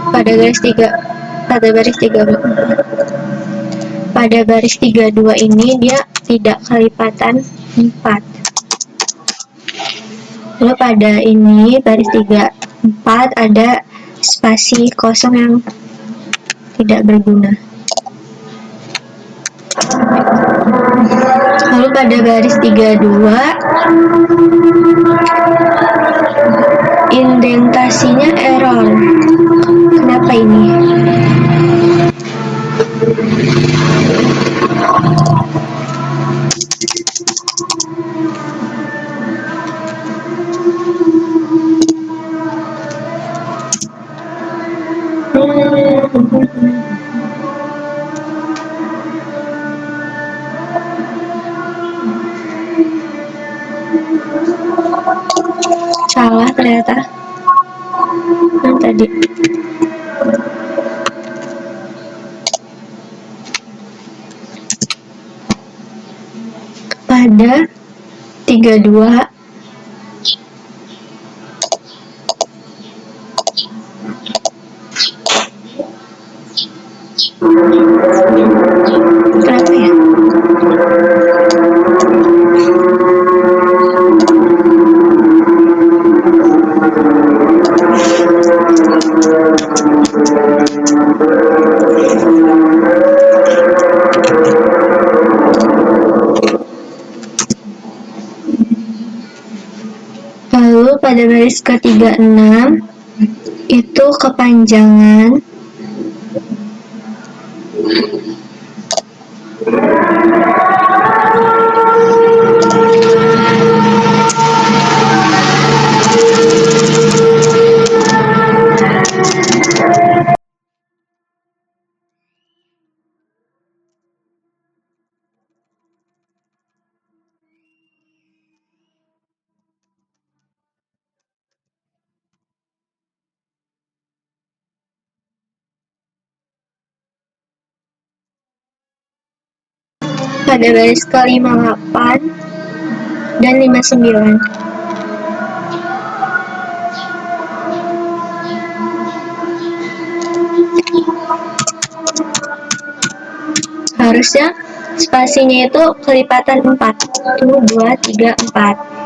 Pada baris 3 pada baris 32 pada baris 32 ini dia tidak kelipatan 4. Lalu pada ini baris 34 ada spasi kosong yang tidak berguna. Lalu pada baris 32 indentasinya error. Kenapa ini? Salah ternyata. Tadi. Pada 32 kenapa ya? Lalu pada baris ke-36 itu kepanjangan. Pada baris ke-58 dan 59. Harusnya spasinya itu kelipatan 4. 1, 2, 3, 4.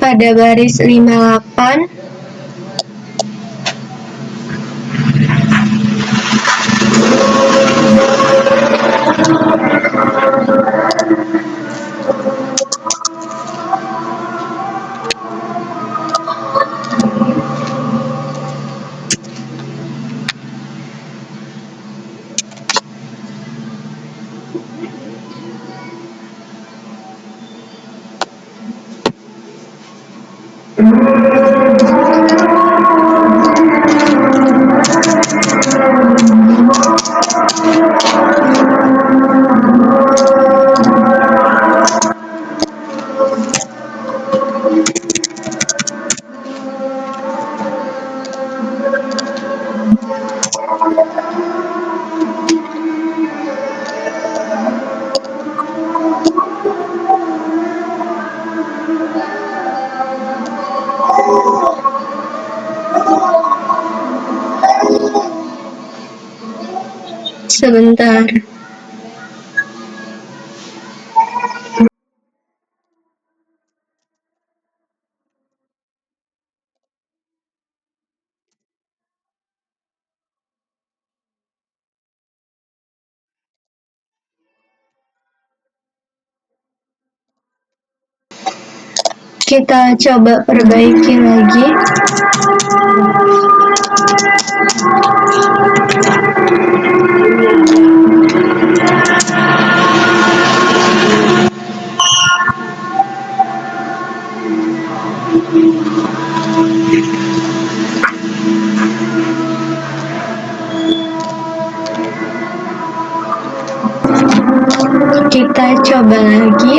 Pada baris 58 Sebentar. Kita coba perbaiki lagi. Kita coba lagi.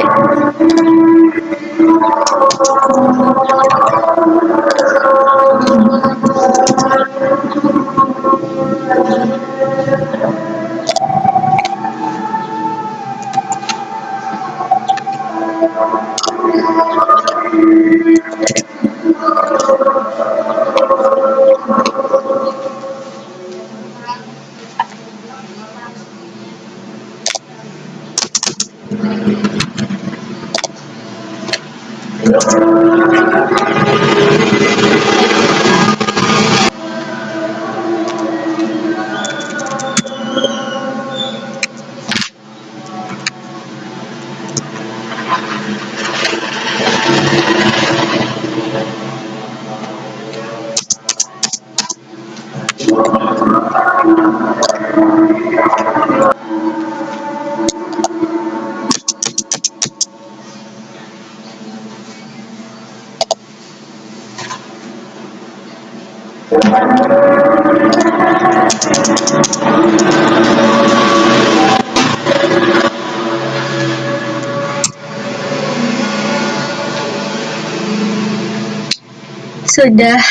Sudah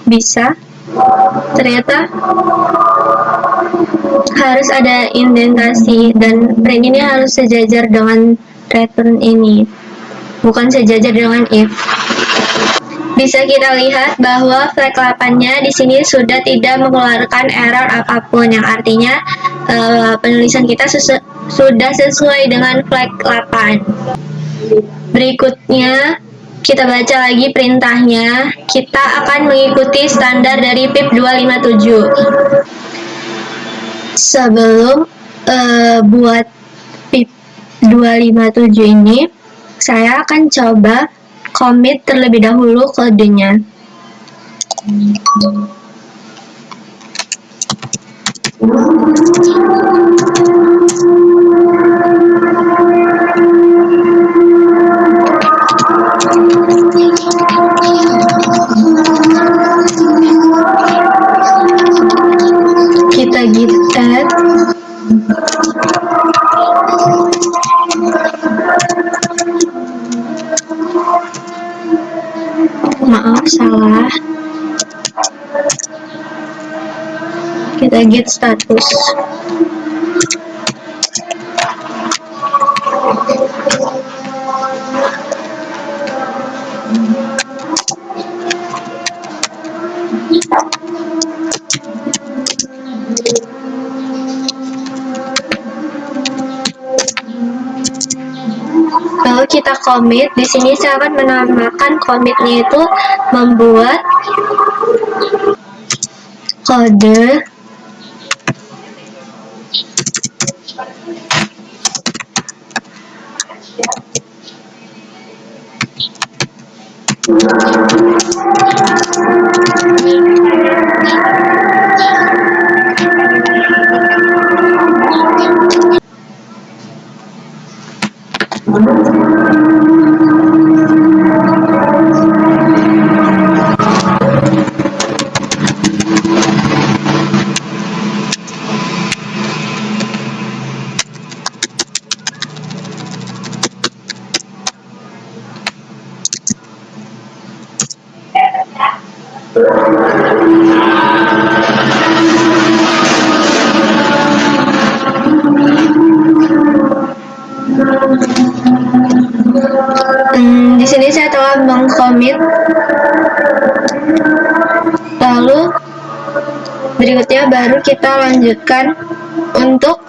bisa. Ternyata harus ada indentasi dan print ini harus sejajar dengan return ini, bukan sejajar dengan if. Bisa kita lihat bahwa flag 8-nya di sini sudah tidak mengeluarkan error apapun, yang artinya penulisan kita sudah sesuai dengan flag 8. Berikutnya, kita baca lagi perintahnya. Kita akan mengikuti standar dari PIP 257. Sebelum buat PIP 257 ini, saya akan coba commit terlebih dahulu kodenya. Kita git add. Maaf, salah. Kita git status. Lalu kita commit. Di sini saya akan menambahkan commitnya itu membuat kode di sini saya telah mengcommit. Lalu berikutnya baru kita lanjutkan untuk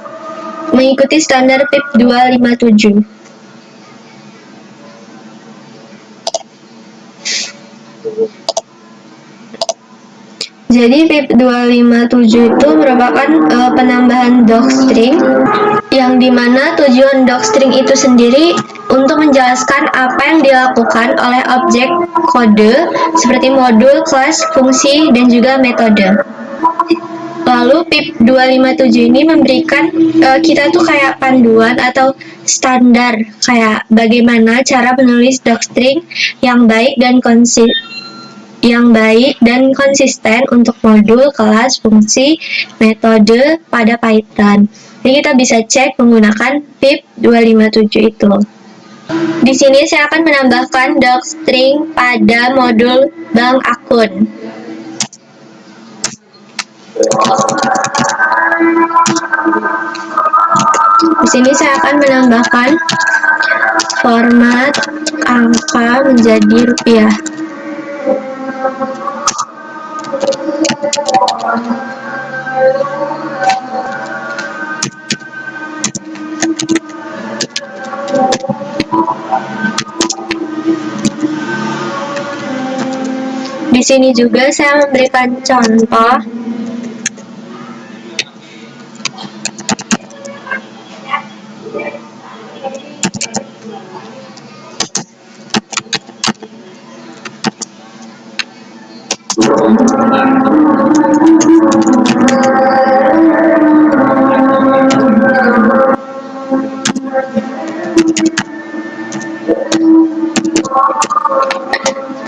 mengikuti standar PIP 257. Jadi PIP 257 itu merupakan penambahan docstring yang dimana tujuan docstring itu sendiri untuk menjelaskan apa yang dilakukan oleh objek kode seperti modul, kelas, fungsi, dan juga metode. Lalu PIP 257 ini memberikan kita tuh kayak panduan atau standar kayak bagaimana cara menulis docstring yang baik dan konsisten untuk modul, kelas, fungsi, metode pada Python. Jadi kita bisa cek menggunakan PIP 257 itu. Di sini saya akan menambahkan docstring pada modul bank akun. Di sini saya akan menambahkan format angka menjadi rupiah. Di sini juga saya memberikan contoh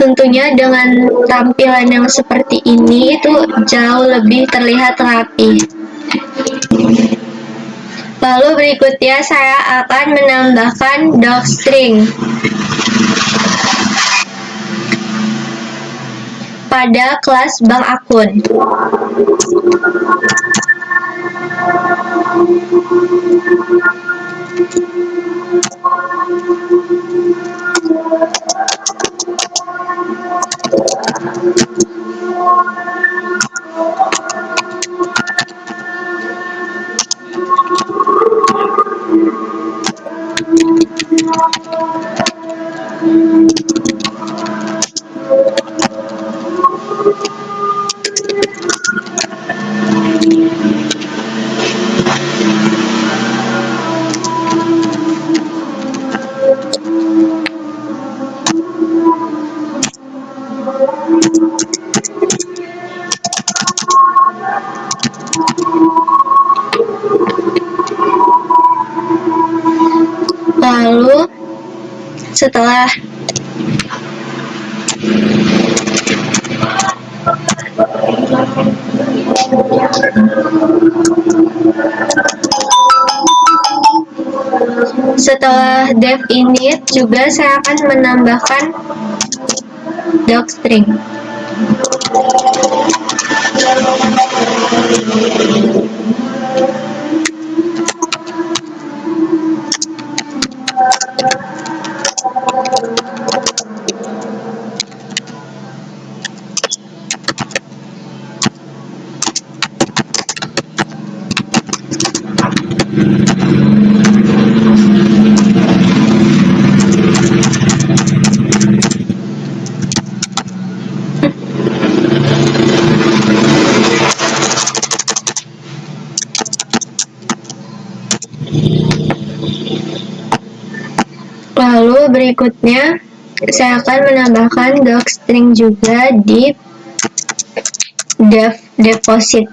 tentunya dengan tampilan yang seperti ini itu jauh lebih terlihat rapi. Lalu berikutnya saya akan menambahkan docstring pada kelas bank akun. Lalu setelah def init juga saya akan menambahkan docstring. Lalu berikutnya saya akan menambahkan docstring juga di deposit.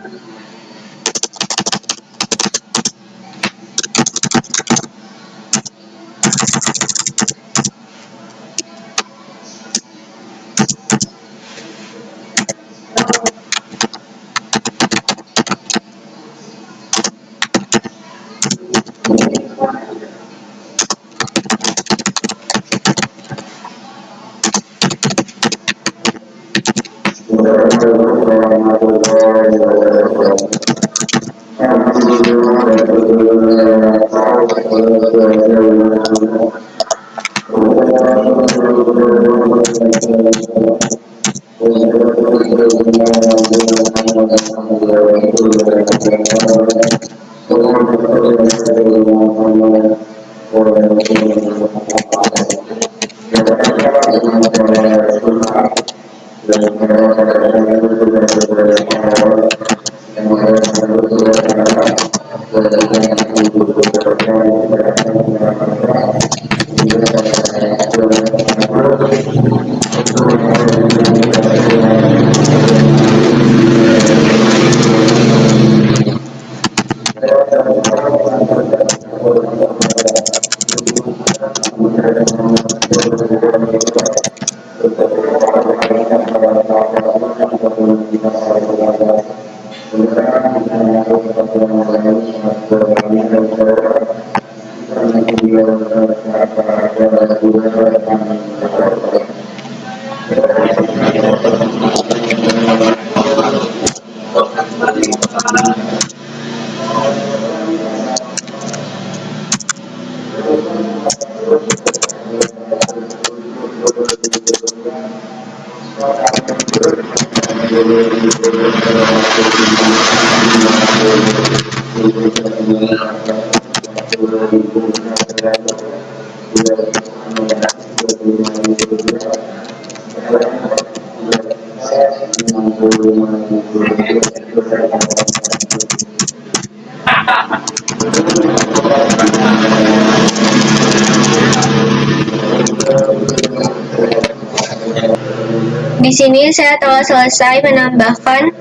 Di sini saya telah selesai menambahkan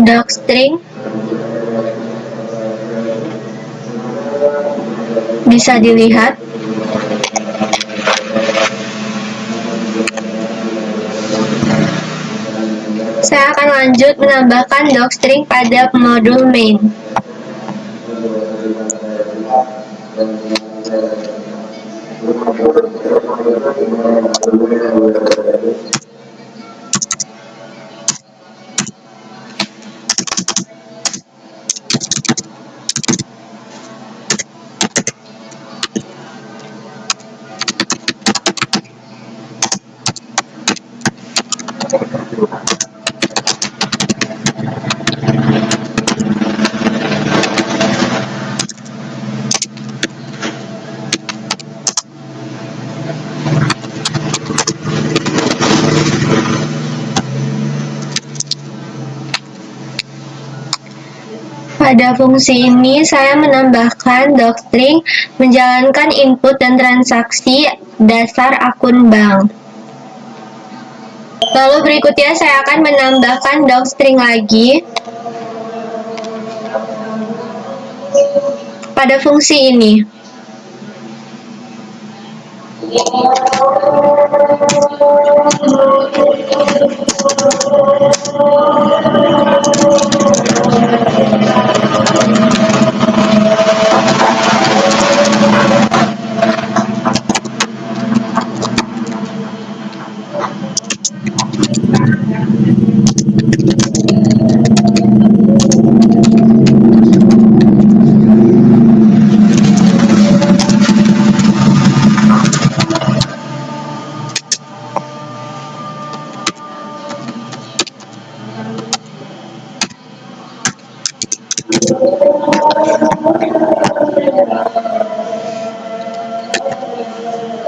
docstring. Bisa dilihat. Saya akan lanjut menambahkan docstring pada modul main. Pada fungsi ini, saya menambahkan docstring menjalankan input dan transaksi dasar akun bank. Lalu berikutnya saya akan menambahkan docstring lagi pada fungsi ini.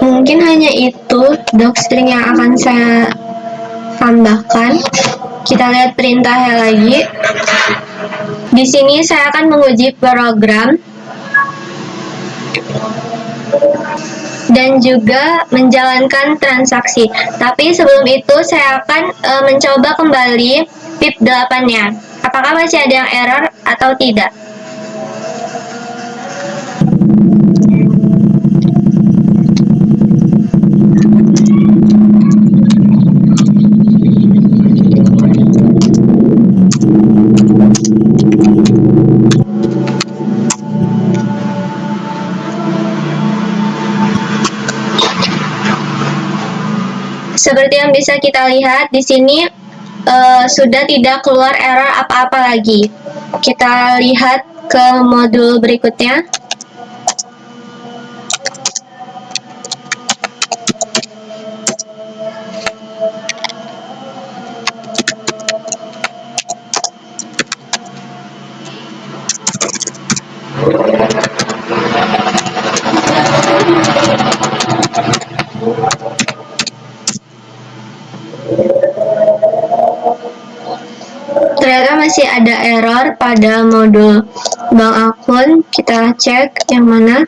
Mungkin hanya itu docstring yang akan saya tambahkan. Kita lihat perintahnya lagi. Di sini saya akan menguji program dan juga menjalankan transaksi. Tapi sebelum itu saya akan mencoba kembali pip 8-nya. Apakah masih ada yang error atau tidak? Seperti yang bisa kita lihat di sini sudah tidak keluar error apa-apa lagi. Kita lihat ke modul berikutnya. ternyata masih ada error pada modul bank akun. Kita cek yang mana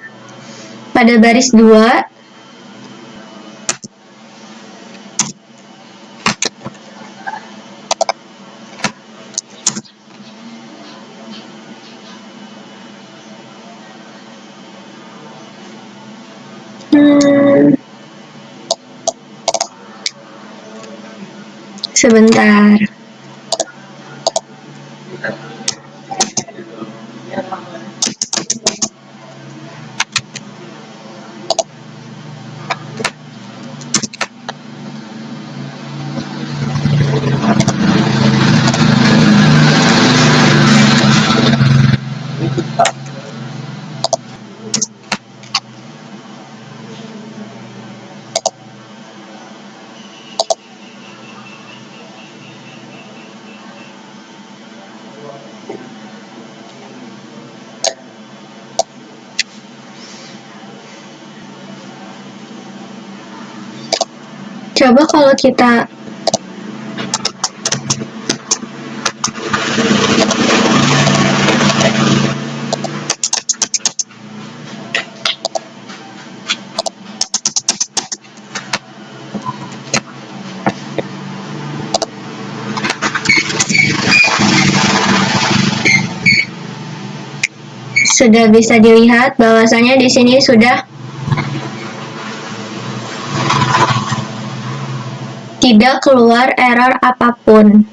pada baris 2. Sebentar. Coba kalau kita sudah bisa dilihat bahwasanya di sini sudah tidak keluar error apapun.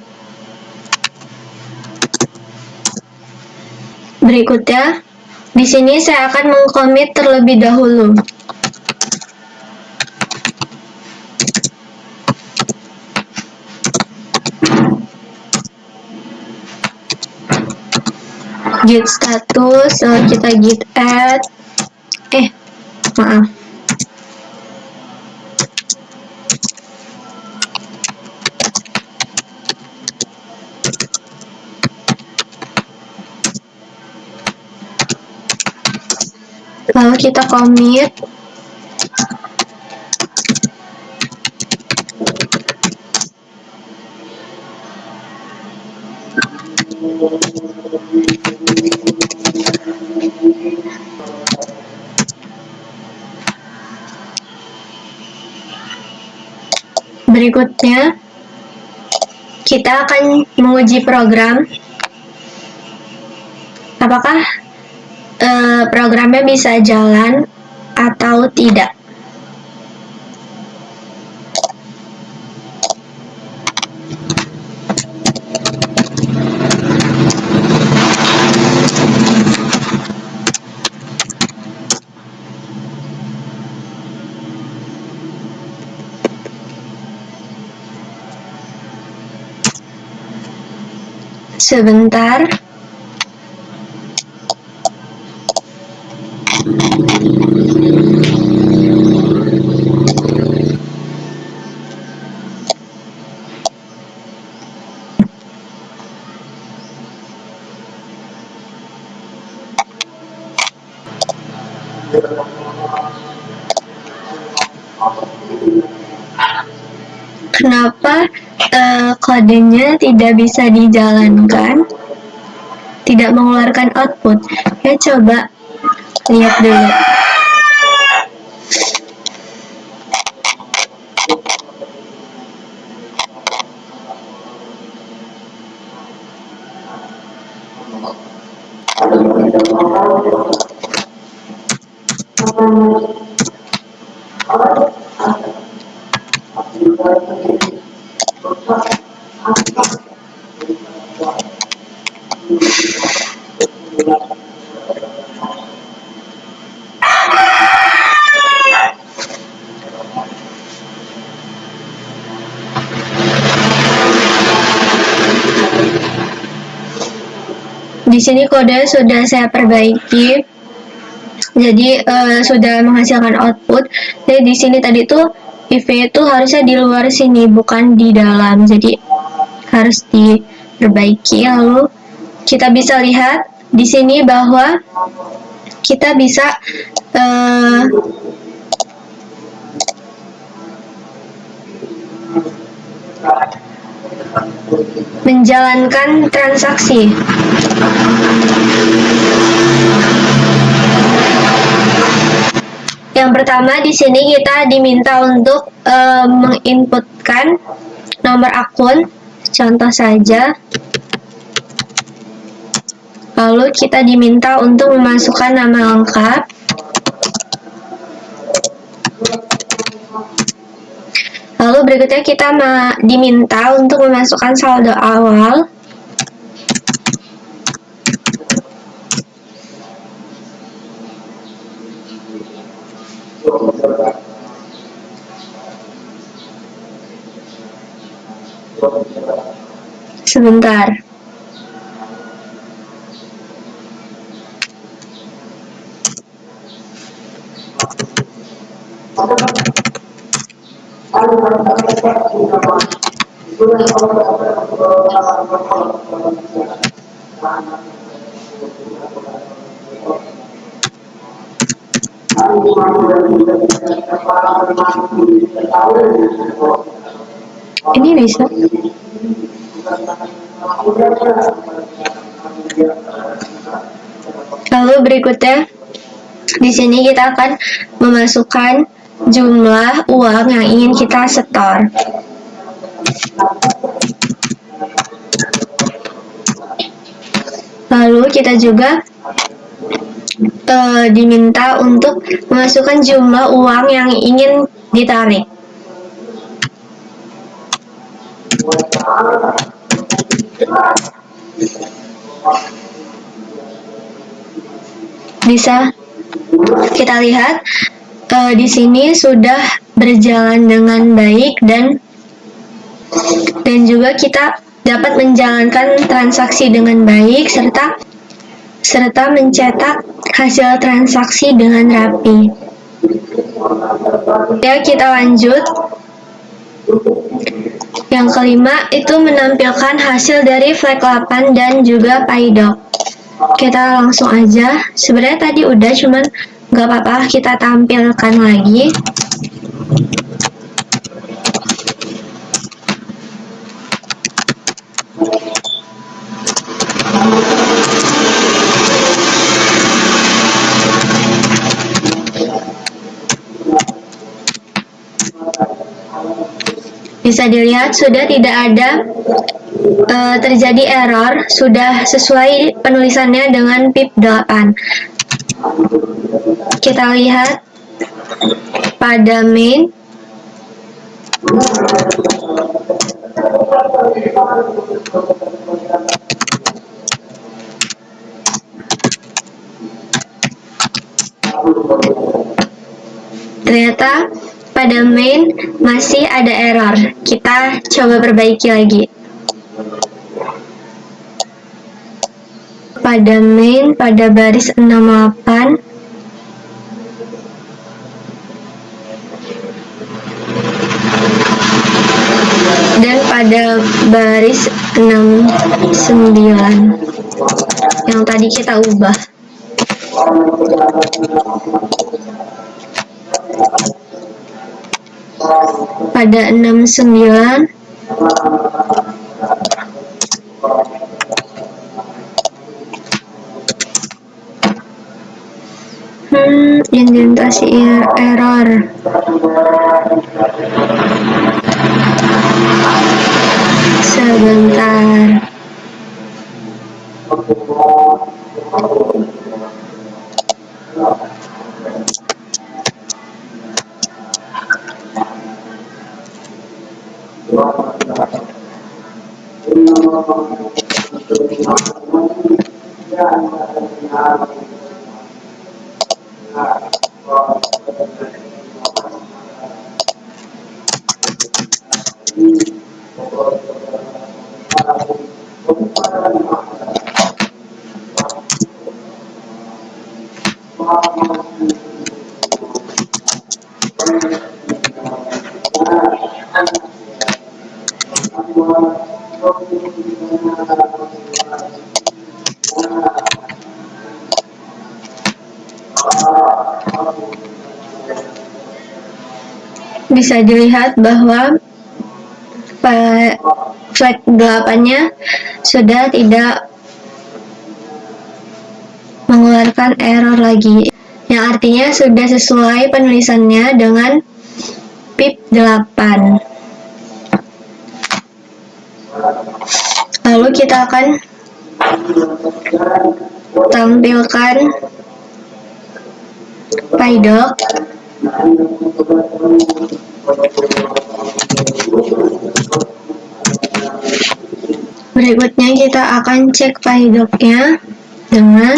Berikutnya, di sini saya akan mengkomit terlebih dahulu. Git status, kita git add. Maaf. Lalu kita commit. Berikutnya, kita akan menguji program. Apakah programnya bisa jalan atau tidak. Sebentar. Kenapa kodenya tidak bisa dijalankan? Tidak mengeluarkan output. Ya, coba lihat dulu. Di sini kode sudah saya perbaiki, jadi sudah menghasilkan output. Jadi di sini tadi tuh if itu harusnya di luar sini, bukan di dalam. Jadi harus diperbaiki. Lalu kita bisa lihat di sini bahwa kita bisa menjalankan transaksi. Yang pertama di sini kita diminta untuk menginputkan nomor akun, contoh saja. Lalu kita diminta untuk memasukkan nama lengkap. Lalu berikutnya kita diminta untuk memasukkan saldo awal. Sebentar. Ini bisa. Lalu berikutnya di sini kita akan memasukkan jumlah uang yang ingin kita setor. Lalu kita juga diminta untuk memasukkan jumlah uang yang ingin ditarik. Bisa kita lihat di sini sudah berjalan dengan baik dan juga kita dapat menjalankan transaksi dengan baik serta mencetak hasil transaksi dengan rapi. Ya, kita lanjut. Yang kelima itu menampilkan hasil dari flag 8 dan juga PayDoc. Kita langsung aja. Sebenarnya tadi udah, cuman nggak apa-apa kita tampilkan lagi. Bisa dilihat sudah tidak ada terjadi error, sudah sesuai penulisannya dengan PIP 8. Kita lihat pada main. Ternyata pada main masih ada error. Kita coba perbaiki lagi. Pada main, pada baris 68, dan pada baris 69 yang tadi kita ubah. Pada 69 indentasi error. Sebentar. Bisa dilihat bahwa flag 8-nya sudah tidak mengeluarkan error lagi, yang artinya sudah sesuai penulisannya dengan pip 8. Lalu kita akan tampilkan PyDoc. Berikutnya kita akan cek PyDoc-nya dengan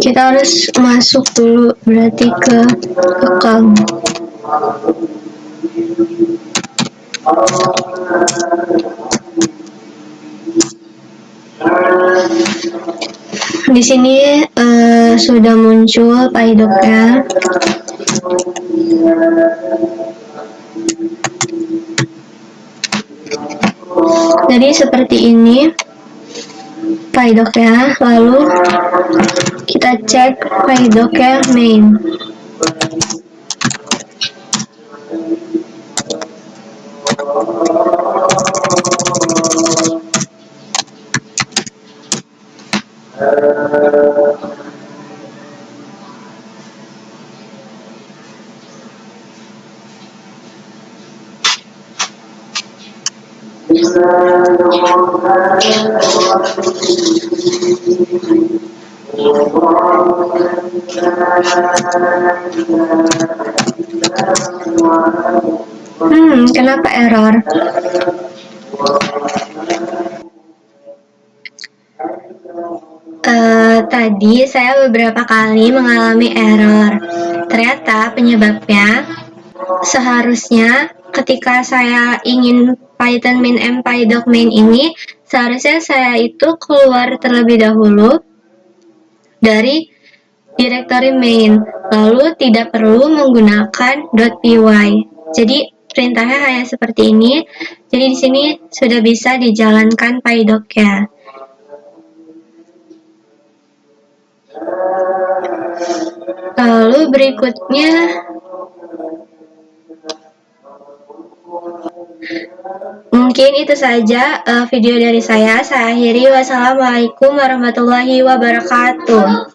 kita harus masuk dulu berarti ke account. Di sini sudah muncul PyDoc-nya. Jadi seperti ini PyDoc-nya. Lalu kita cek PyDoc-nya main. Kenapa error? Tadi saya beberapa kali mengalami error. Ternyata penyebabnya seharusnya ketika saya ingin Python min m pydoc main ini, seharusnya saya itu keluar terlebih dahulu dari directory main, lalu tidak perlu menggunakan .py. Jadi perintahnya hanya seperti ini. Jadi di sini sudah bisa dijalankan PyDoc-nya. Lalu berikutnya mungkin itu saja video dari saya. Saya akhiri. Wassalamualaikum warahmatullahi wabarakatuh.